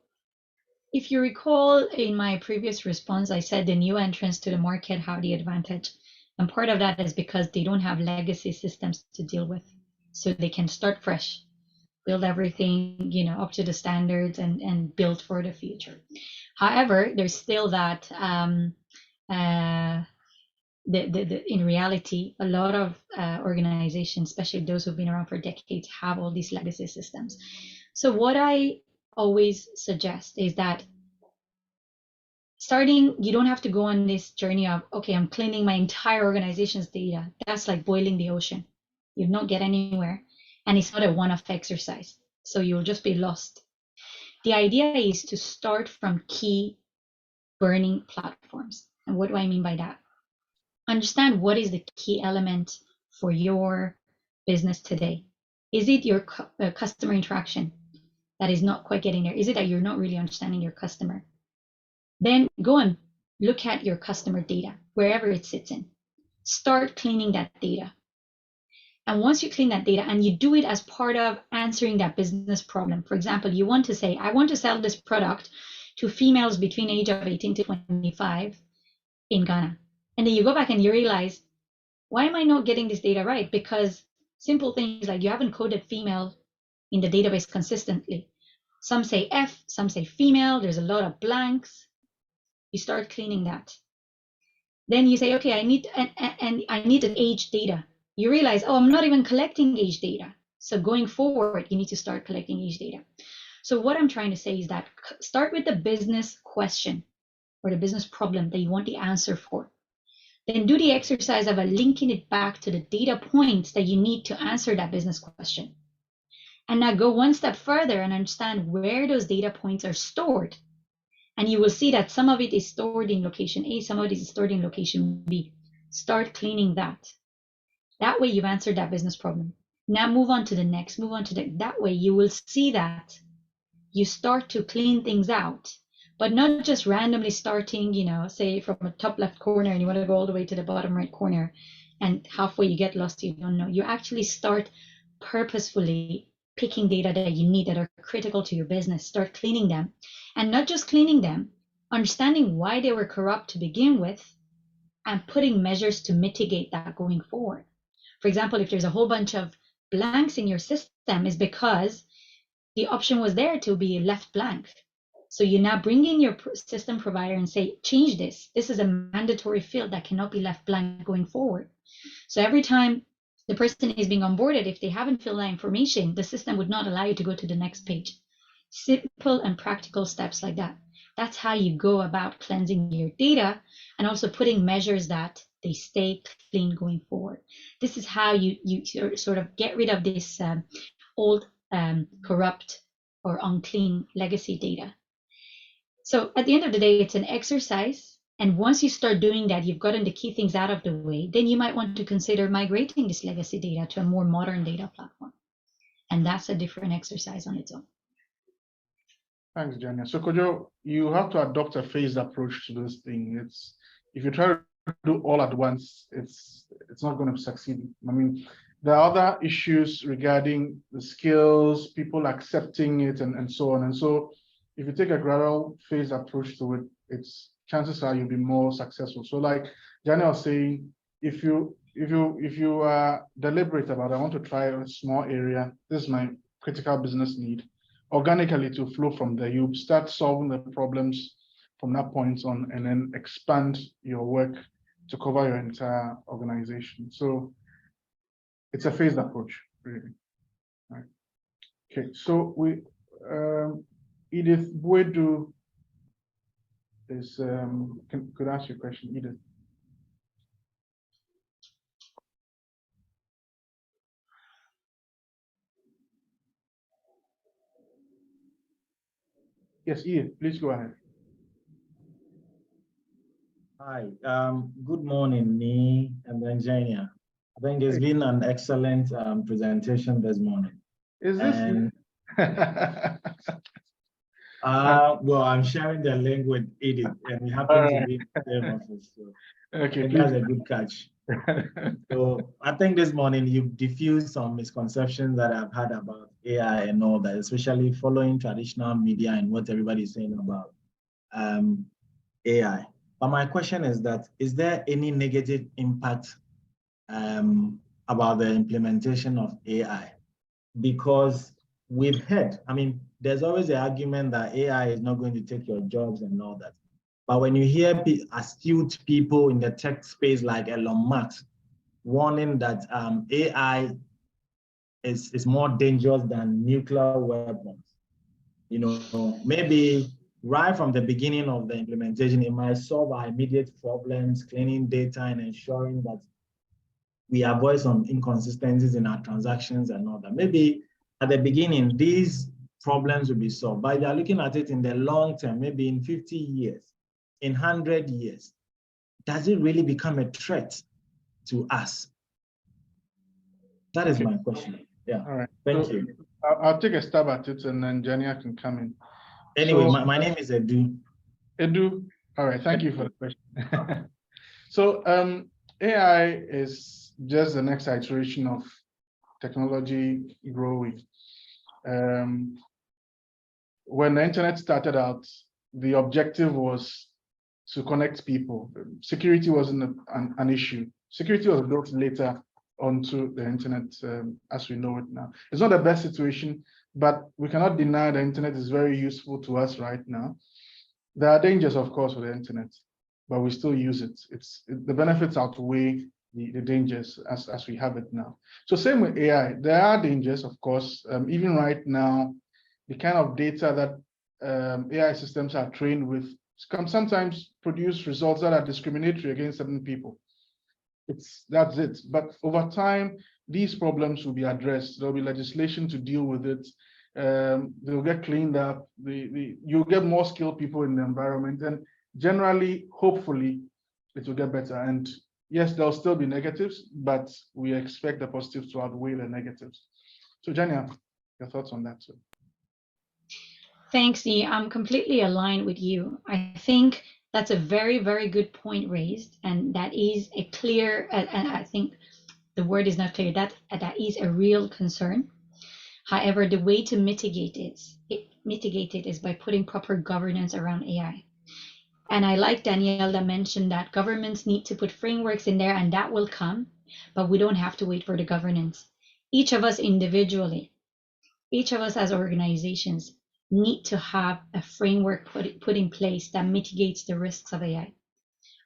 if you recall in my previous response, I said the new entrants to the market have the advantage. And part of that is because they don't have legacy systems to deal with. So they can start fresh, build everything, up to the standards and build for the future. However, there's still that in reality, a lot of organizations, especially those who've been around for decades, have all these legacy systems. So what I always suggest is that you don't have to go on this journey of, okay, I'm cleaning my entire organization's data. That's like boiling the ocean. You'll not get anywhere. And it's not a one-off exercise. So you'll just be lost. The idea is to start from key burning platforms. And what do I mean by that? Understand what is the key element for your business today. Is it your customer interaction? that is not quite getting there? Is it that you're not really understanding your customer? Then go and look at your customer data, wherever it sits in. Start cleaning that data. And once you clean that data and you do it as part of answering that business problem, for example, you want to say, I want to sell this product to females between age of 18 to 25 in Ghana. And then you go back and you realize, why am I not getting this data right? Because simple things like you haven't coded female in the database consistently. Some say F, some say female, there's a lot of blanks. You start cleaning that. Then you say, okay, I need an age data. You realize, oh, I'm not even collecting age data. So going forward, you need to start collecting age data. So what I'm trying to say is that start with the business question or the business problem that you want the answer for. Then do the exercise of linking it back to the data points that you need to answer that business question. And now go one step further and understand where those data points are stored. And you will see that some of it is stored in location A, some of it is stored in location B. Start cleaning that. That way you've answered that business problem. Now move on to the next, that way you will see that you start to clean things out, but not just randomly starting, say from a top left corner and you want to go all the way to the bottom right corner and halfway you get lost, you don't know. You actually start purposefully picking data that you need that are critical to your business, start cleaning them, and not just cleaning them, understanding why they were corrupt to begin with and putting measures to mitigate that going forward. For example, if there's a whole bunch of blanks in your system, is because the option was there to be left blank. So you now bring in your system provider and say, change this. This is a mandatory field that cannot be left blank going forward. So every time the person is being onboarded, if they haven't filled that information, the system would not allow you to go to the next page. Simple and practical steps like that. That's how you go about cleansing your data and also putting measures that they stay clean going forward. This is how you sort of get rid of this old corrupt or unclean legacy data. So at the end of the day, it's an exercise. And once you start doing that, you've gotten the key things out of the way, then you might want to consider migrating this legacy data to a more modern data platform. And that's a different exercise on its own. Thanks, Jania. So Kojo, you have to adopt a phased approach to this thing. It's if you try to do all at once, it's not going to succeed. I mean, there are other issues regarding the skills, people accepting it, and so on. And so if you take a gradual phased approach to it, it's chances are you'll be more successful. So like Jania was saying, if you are deliberate about, I want to try a small area, this is my critical business need, organically to flow from there, you start solving the problems from that point on and then expand your work to cover your entire organization. So it's a phased approach, really. Right. Okay, so we Edith Boedu is could ask you a question, Edith. Yes, Edith, please go ahead. Hi, good morning, Nee and Benjania. I think it's been an excellent presentation this morning. Is this? And, well, I'm sharing the link with Edith, and we happen to be in the same office. So okay, that's a good catch. So I think this morning you've diffused some misconceptions that I've had about AI and all that, especially following traditional media and what everybody's saying about AI. But my question is that, is there any negative impact about the implementation of AI? Because we've heard, I mean, there's always the argument that AI is not going to take your jobs and all that. But when you hear astute people in the tech space like Elon Musk warning that AI is more dangerous than nuclear weapons, you know, maybe right from the beginning of the implementation, it might solve our immediate problems, cleaning data and ensuring that we avoid some inconsistencies in our transactions and all that. Maybe at the beginning, these problems will be solved, but they are looking at it in the long term, maybe in 50 years, in 100 years. Does it really become a threat to us? That is my question. Yeah. All right. Thank so, you. I'll take a stab at it, and then Jania can come in. Anyway, So, my name is Edu. Edu, all right, thank you for the question. So AI is just the next iteration of technology growing. When the internet started out, the objective was to connect people. Security wasn't an issue. Security was built later onto the internet as we know it now. It's not the best situation, but we cannot deny the internet is very useful to us right now. There are dangers, of course, with the internet, but we still use it. The benefits outweigh the dangers as we have it now. So same with AI. There are dangers, of course. Even right now, the kind of data that AI systems are trained with can sometimes produce results that are discriminatory against certain people. That's it. But over time, these problems will be addressed. There'll be legislation to deal with it. They'll get cleaned up. You'll get more skilled people in the environment, and generally, hopefully, it will get better. And yes, there'll still be negatives, but we expect the positives to outweigh the negatives. So, Jania, your thoughts on that too? Thanks, Dee. I'm completely aligned with you. I think that's a very, very good point raised, and that is a clear, and I think the word is not clear, that is a real concern. However, the way to mitigate it is by putting proper governance around AI. And I like Danielle that mentioned that governments need to put frameworks in there, and that will come, but we don't have to wait for the governance. Each of us individually, each of us as organizations need to have a framework put in place that mitigates the risks of AI.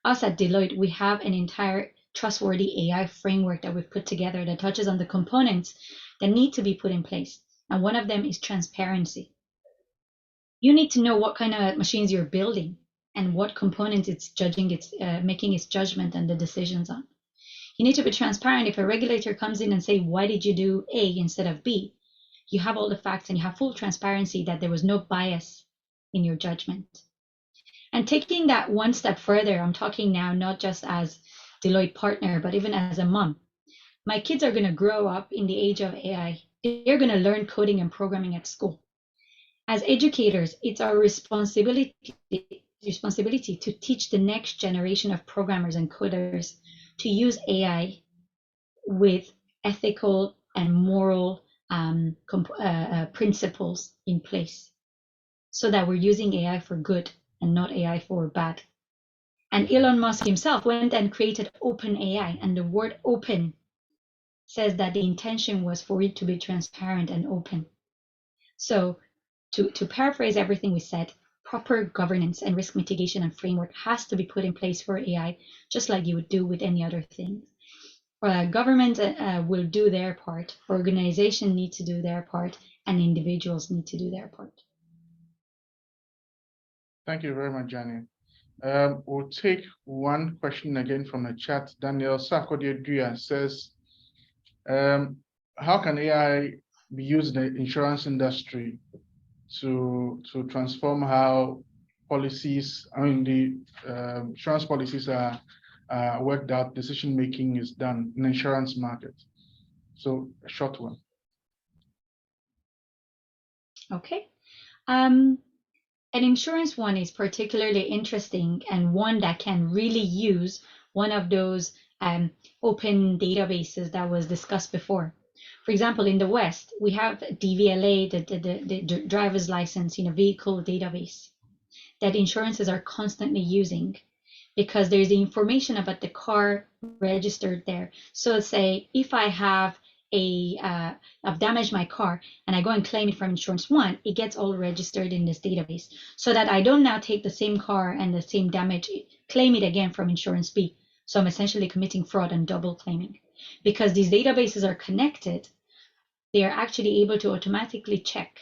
Us at Deloitte, we have an entire trustworthy AI framework that we've put together that touches on the components that need to be put in place. And one of them is transparency. You need to know what kind of machines you're building and what components it's making its judgment and the decisions on. You need to be transparent. If a regulator comes in and say, why did you do A instead of B? You have all the facts and you have full transparency that there was no bias in your judgment. And taking that one step further, I'm talking now not just as Deloitte partner, but even as a mom. My kids are going to grow up in the age of AI. They're going to learn coding and programming at school. As educators, it's our responsibility to teach the next generation of programmers and coders to use AI with ethical and moral principles in place, so that we're using AI for good and not AI for bad. And Elon Musk himself went and created OpenAI, and the word open says that the intention was for it to be transparent and open. So to paraphrase everything we said, proper governance and risk mitigation and framework has to be put in place for AI, just like you would do with any other thing. Government will do their part, organizations need to do their part, and individuals need to do their part. Thank you very much, Jania. We'll take one question again from the chat. Daniel Sarkodie says, how can AI be used in the insurance industry to transform how policies, the insurance policies are worked out, decision making is done in the insurance market? So a short one. Okay. An insurance one is particularly interesting, and one that can really use one of those open databases that was discussed before. For example, in the West, we have DVLA, the driver's license, vehicle database that insurances are constantly using, because there's the information about the car registered there. So say if I have I've damaged my car and I go and claim it from insurance one, it gets all registered in this database, so that I don't now take the same car and the same damage, claim it again from insurance B. So I'm essentially committing fraud and double claiming. Because these databases are connected, they are actually able to automatically check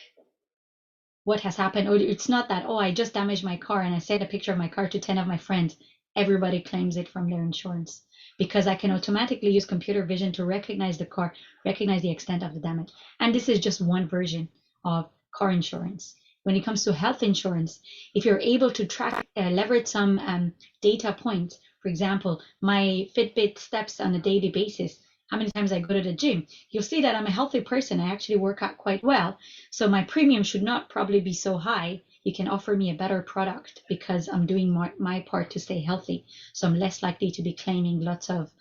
what has happened. Or it's not that, oh, I just damaged my car and I sent a picture of my car to 10 of my friends. Everybody claims it from their insurance, because I can automatically use computer vision to recognize the car, recognize the extent of the damage. And this is just one version of car insurance. When it comes to health insurance, if you're able to track, leverage some data points, for example, my Fitbit steps on a daily basis, how many times I go to the gym, you'll see that I'm a healthy person. I actually work out quite well. So my premium should not probably be so high. You can offer me a better product because I'm doing my part to stay healthy. So I'm less likely to be claiming lots of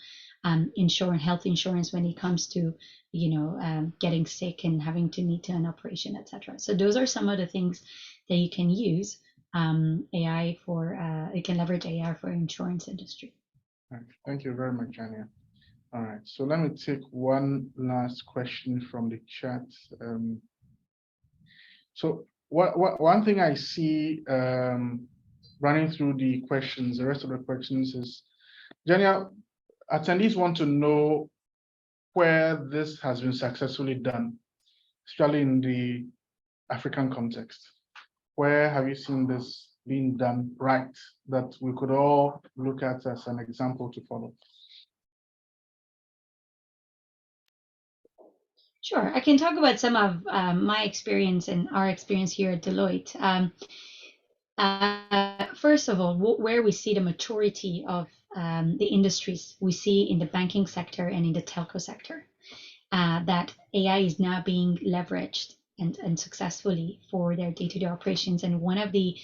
health insurance when it comes to, getting sick and having to need to an operation, etc. So those are some of the things that you can use AI for. You can leverage AI for insurance industry. Thank you very much, Jania. All right, so let me take one last question from the chat. So one thing I see running through the questions, the rest of the questions is, Jania, attendees want to know where this has been successfully done, especially in the African context. Where have you seen this being done right that we could all look at as an example to follow? Sure, I can talk about some of my experience and our experience here at Deloitte. First of all, where we see the maturity of the industries, we see in the banking sector and in the telco sector that AI is now being leveraged and successfully for their day-to-day operations. And one of the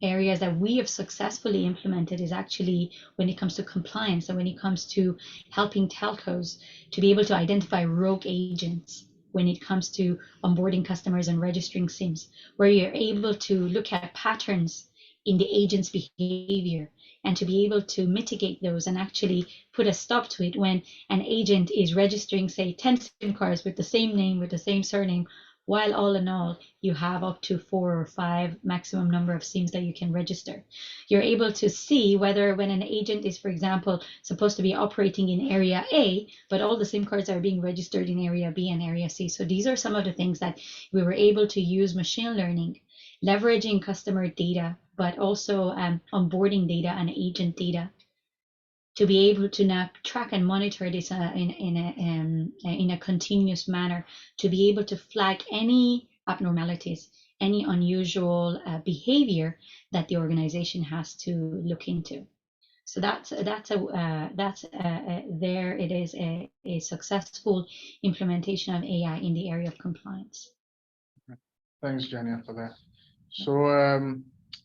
areas that we have successfully implemented is actually when it comes to compliance and when it comes to helping telcos to be able to identify rogue agents when it comes to onboarding customers and registering SIMs, where you're able to look at patterns in the agent's behavior and to be able to mitigate those and actually put a stop to it when an agent is registering, say, 10 SIM cards with the same name, with the same surname, while all in all, you have up to 4 or 5 maximum number of SIMs that you can register. You're able to see whether when an agent is, for example, supposed to be operating in area A, but all the SIM cards are being registered in area B and area C. So these are some of the things that we were able to use machine learning, leveraging customer data, but also onboarding data and agent data to be able to now track and monitor this in a continuous manner, to be able to flag any abnormalities, any unusual behavior that the organization has to look into. So there it is a successful implementation of AI in the area of compliance. Thanks, Jania, for that. So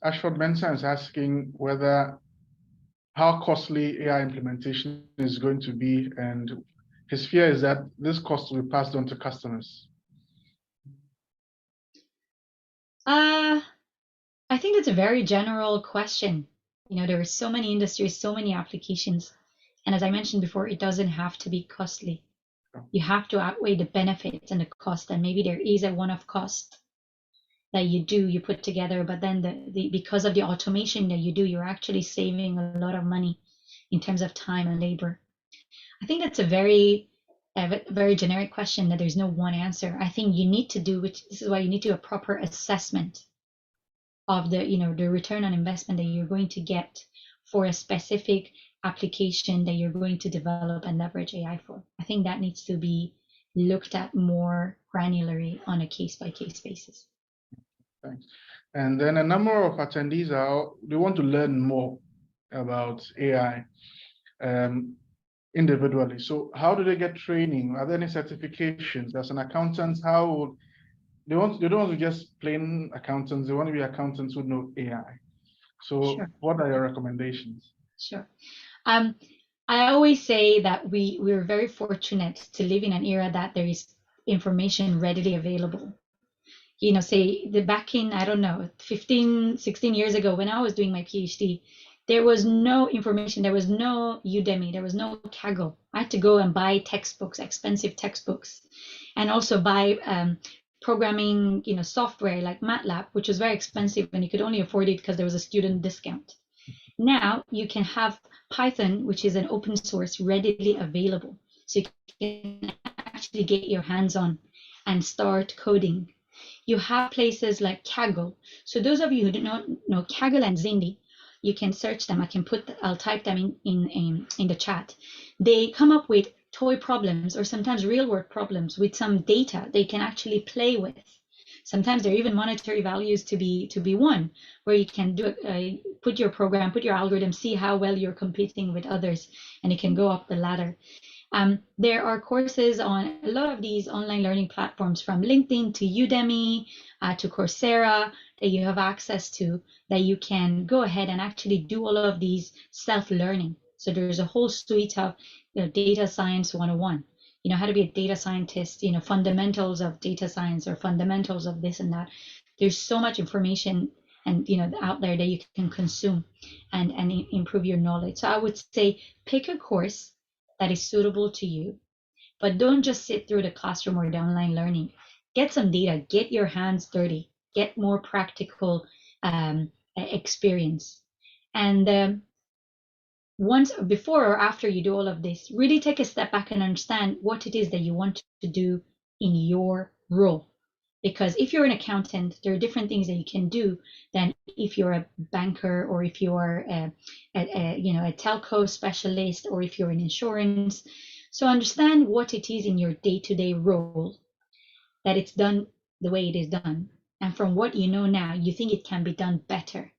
Ashford Mensah is asking how costly AI implementation is going to be, and his fear is that this cost will be passed on to customers. I think it's a very general question. There are so many industries, so many applications, and as I mentioned before, it doesn't have to be costly. You have to outweigh the benefits and the cost, and maybe there is a one-off cost that you put together, but then because of the automation that you do, you're actually saving a lot of money in terms of time and labor. I think that's a very generic question that there's no one answer. I think you need to this is why you need to do a proper assessment of the return on investment that you're going to get for a specific application that you're going to develop and leverage AI for. I think that needs to be looked at more granularly on a case-by-case basis. Thanks. And then a number of attendees they want to learn more about AI individually. So how do they get training? Are there any certifications? As an accountant, they don't want to just plain accountants, they want to be accountants who know AI. So sure. What are your recommendations? Sure. I always say that we're very fortunate to live in an era that there is information readily available. Say back in, 15, 16 years ago when I was doing my PhD, there was no information, there was no Udemy, there was no Kaggle. I had to go and buy textbooks, expensive textbooks, and also buy programming, software like MATLAB, which was very expensive and you could only afford it because there was a student discount. Now you can have Python, which is an open source, readily available. So you can actually get your hands on and start coding. You have places like Kaggle. So those of you who do not know Kaggle and Zindi, you can search them. I'll type them in the chat. They come up with toy problems or sometimes real world problems with some data they can actually play with. Sometimes there are even monetary values to be won, where you can put your program, put your algorithm, see how well you're competing with others, and it can go up the ladder. There are courses on a lot of these online learning platforms, from LinkedIn to Udemy to Coursera, that you have access to, that you can go ahead and actually do all of these self-learning. So there's a whole suite of data science 101, how to be a data scientist, fundamentals of data science, or fundamentals of this and that. There's so much information and out there that you can consume and improve your knowledge. So I would say pick a course that is suitable to you, but don't just sit through the classroom or the online learning. Get some data, get your hands dirty, get more practical experience. And once, before or after you do all of this, really take a step back and understand what it is that you want to do in your role. Because if you're an accountant, there are different things that you can do than if you're a banker, or if you are a telco specialist, or if you're in insurance. So understand what it is in your day-to-day role, that it's done the way it is done. And from what you know now, you think it can be done better.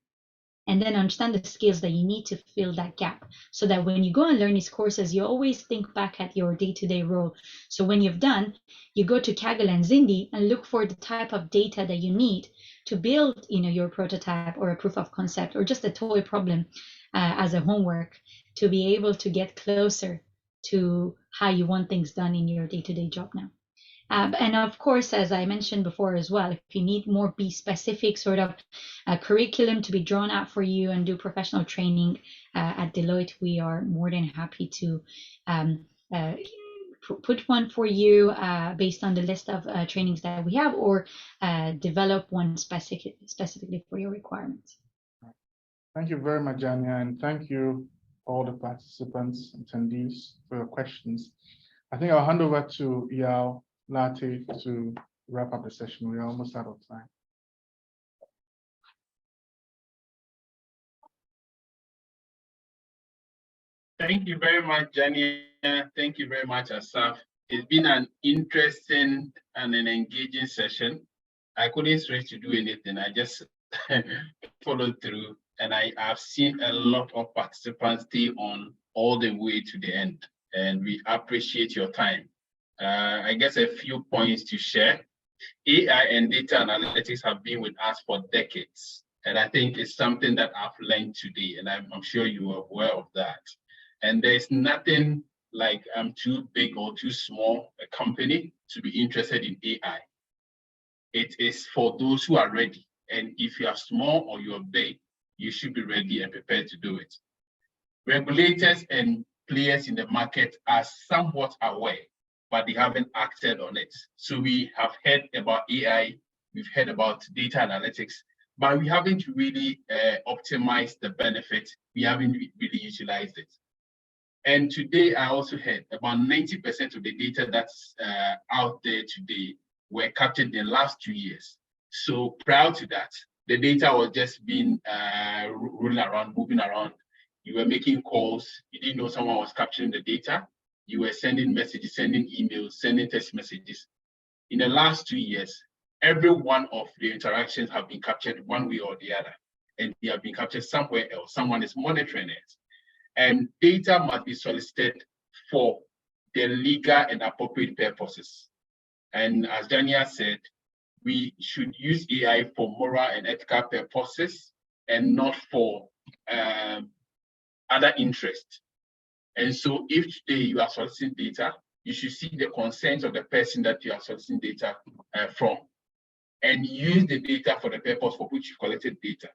And then understand the skills that you need to fill that gap, so that when you go and learn these courses, you always think back at your day-to-day role. So when you've done, you go to Kaggle and Zindi and look for the type of data that you need to build your prototype, or a proof of concept, or just a toy problem as a homework, to be able to get closer to how you want things done in your day-to-day job now. And of course, as I mentioned before as well, if you need more specific sort of curriculum to be drawn out for you and do professional training at Deloitte, we are more than happy to put one for you based on the list of trainings that we have, or develop one specifically for your requirements. Thank you very much, Jania, and thank you all the participants, attendees, for your questions. I think I'll hand over to Yao Latte to wrap up the session. We're almost out of time. Thank you very much, Jania. Thank you very much, Asaf. It's been an interesting and an engaging session. I couldn't stretch to do anything. I just followed through, and I have seen a lot of participants stay on all the way to the end, and we appreciate your time. I guess a few points to share. AI and data analytics have been with us for decades, and I think it's something that I've learned today, and I'm sure you are aware of that. And there's nothing like I'm too big or too small a company to be interested in AI. It is for those who are ready, and if you are small or you're big, you should be ready and prepared to do it. Regulators and players in the market are somewhat aware, but they haven't acted on it. So we have heard about AI, we've heard about data analytics, but we haven't really optimized the benefit. We haven't really utilized it. And today I also heard about 90% of the data that's out there today were captured in the last 2 years. So prior to that, the data was just being rolling around, moving around. You were making calls, you didn't know someone was capturing the data. You were sending messages, sending emails, sending text messages. In the last 2 years, every one of the interactions have been captured one way or the other, and they have been captured somewhere else. Someone is monitoring it. And data must be solicited for the legal and appropriate purposes. And as Daniel said, we should use AI for moral and ethical purposes and not for other interests. And so if today you are soliciting data, you should see the consent of the person that you are soliciting data from, and use the data for the purpose for which you collected data.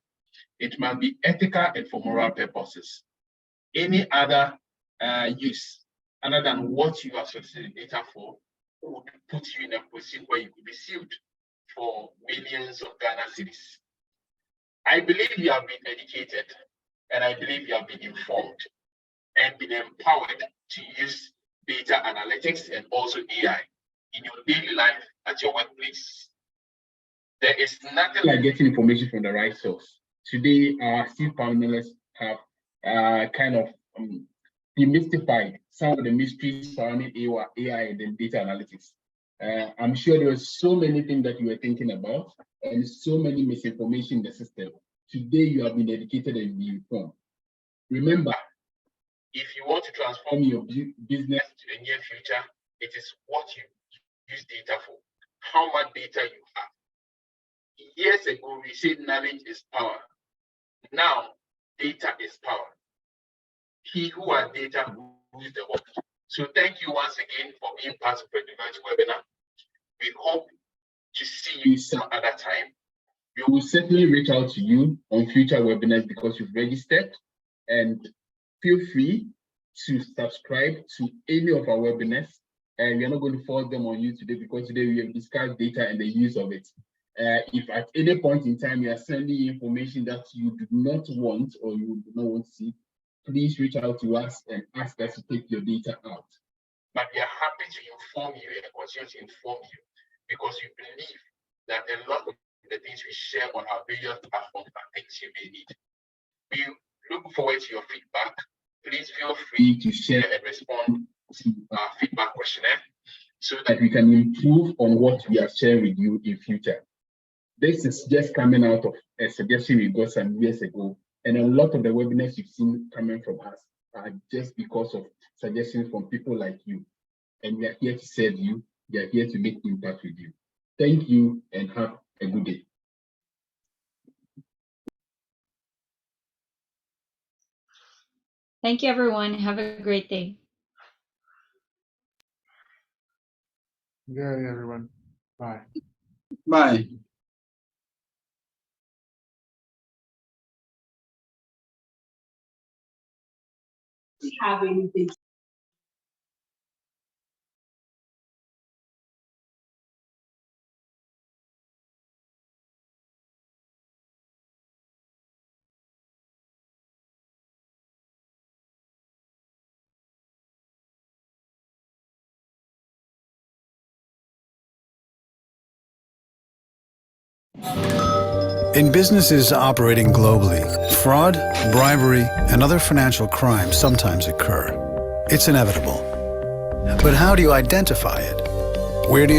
It must be ethical and for moral purposes. Any other use other than what you are soliciting data for would put you in a position where you could be sued for millions of Ghana cedis. I believe you have been educated, and I believe you have been informed and been empowered to use data analytics and also AI in your daily life at your workplace. There is nothing like getting information from the right source. Today, our esteemed panelists have kind of demystified some of the mysteries surrounding AI and data analytics. I'm sure there were so many things that you were thinking about and so many misinformation in the system. Today, you have been educated and been informed. Remember, If you want to transform your business to the near future, it is what you use data for, how much data you have. Years ago, we said knowledge is power. Now, data is power. He who has data rules the world. So thank you once again for being part of the Deloitte webinar. We hope to see you some other time. We will certainly reach out to you on future webinars because you've registered, and feel free to subscribe to any of our webinars. And we are not going to force them on you today because today we have discussed data and the use of it. If at any point in time you are sending information that you do not want or you do not want to see, please reach out to us and ask us to take your data out. But we are happy to inform you and continue to inform you because we believe that a lot of the things we share on our various platforms are things you may need. We look forward to your feedback. Please feel free to share and respond to our feedback questionnaire so that we can improve on what we are sharing with you in future. This is just coming out of a suggestion we got some years ago, and a lot of the webinars you've seen coming from us are just because of suggestions from people like you. And we are here to serve you. We are here to make impact with you. Thank you and have a good day. Thank you, everyone. Have a great day. Yeah, everyone. Bye. Bye. Have anything. In businesses operating globally, fraud, bribery, and other financial crimes sometimes occur. It's inevitable. But how do you identify it? Where do you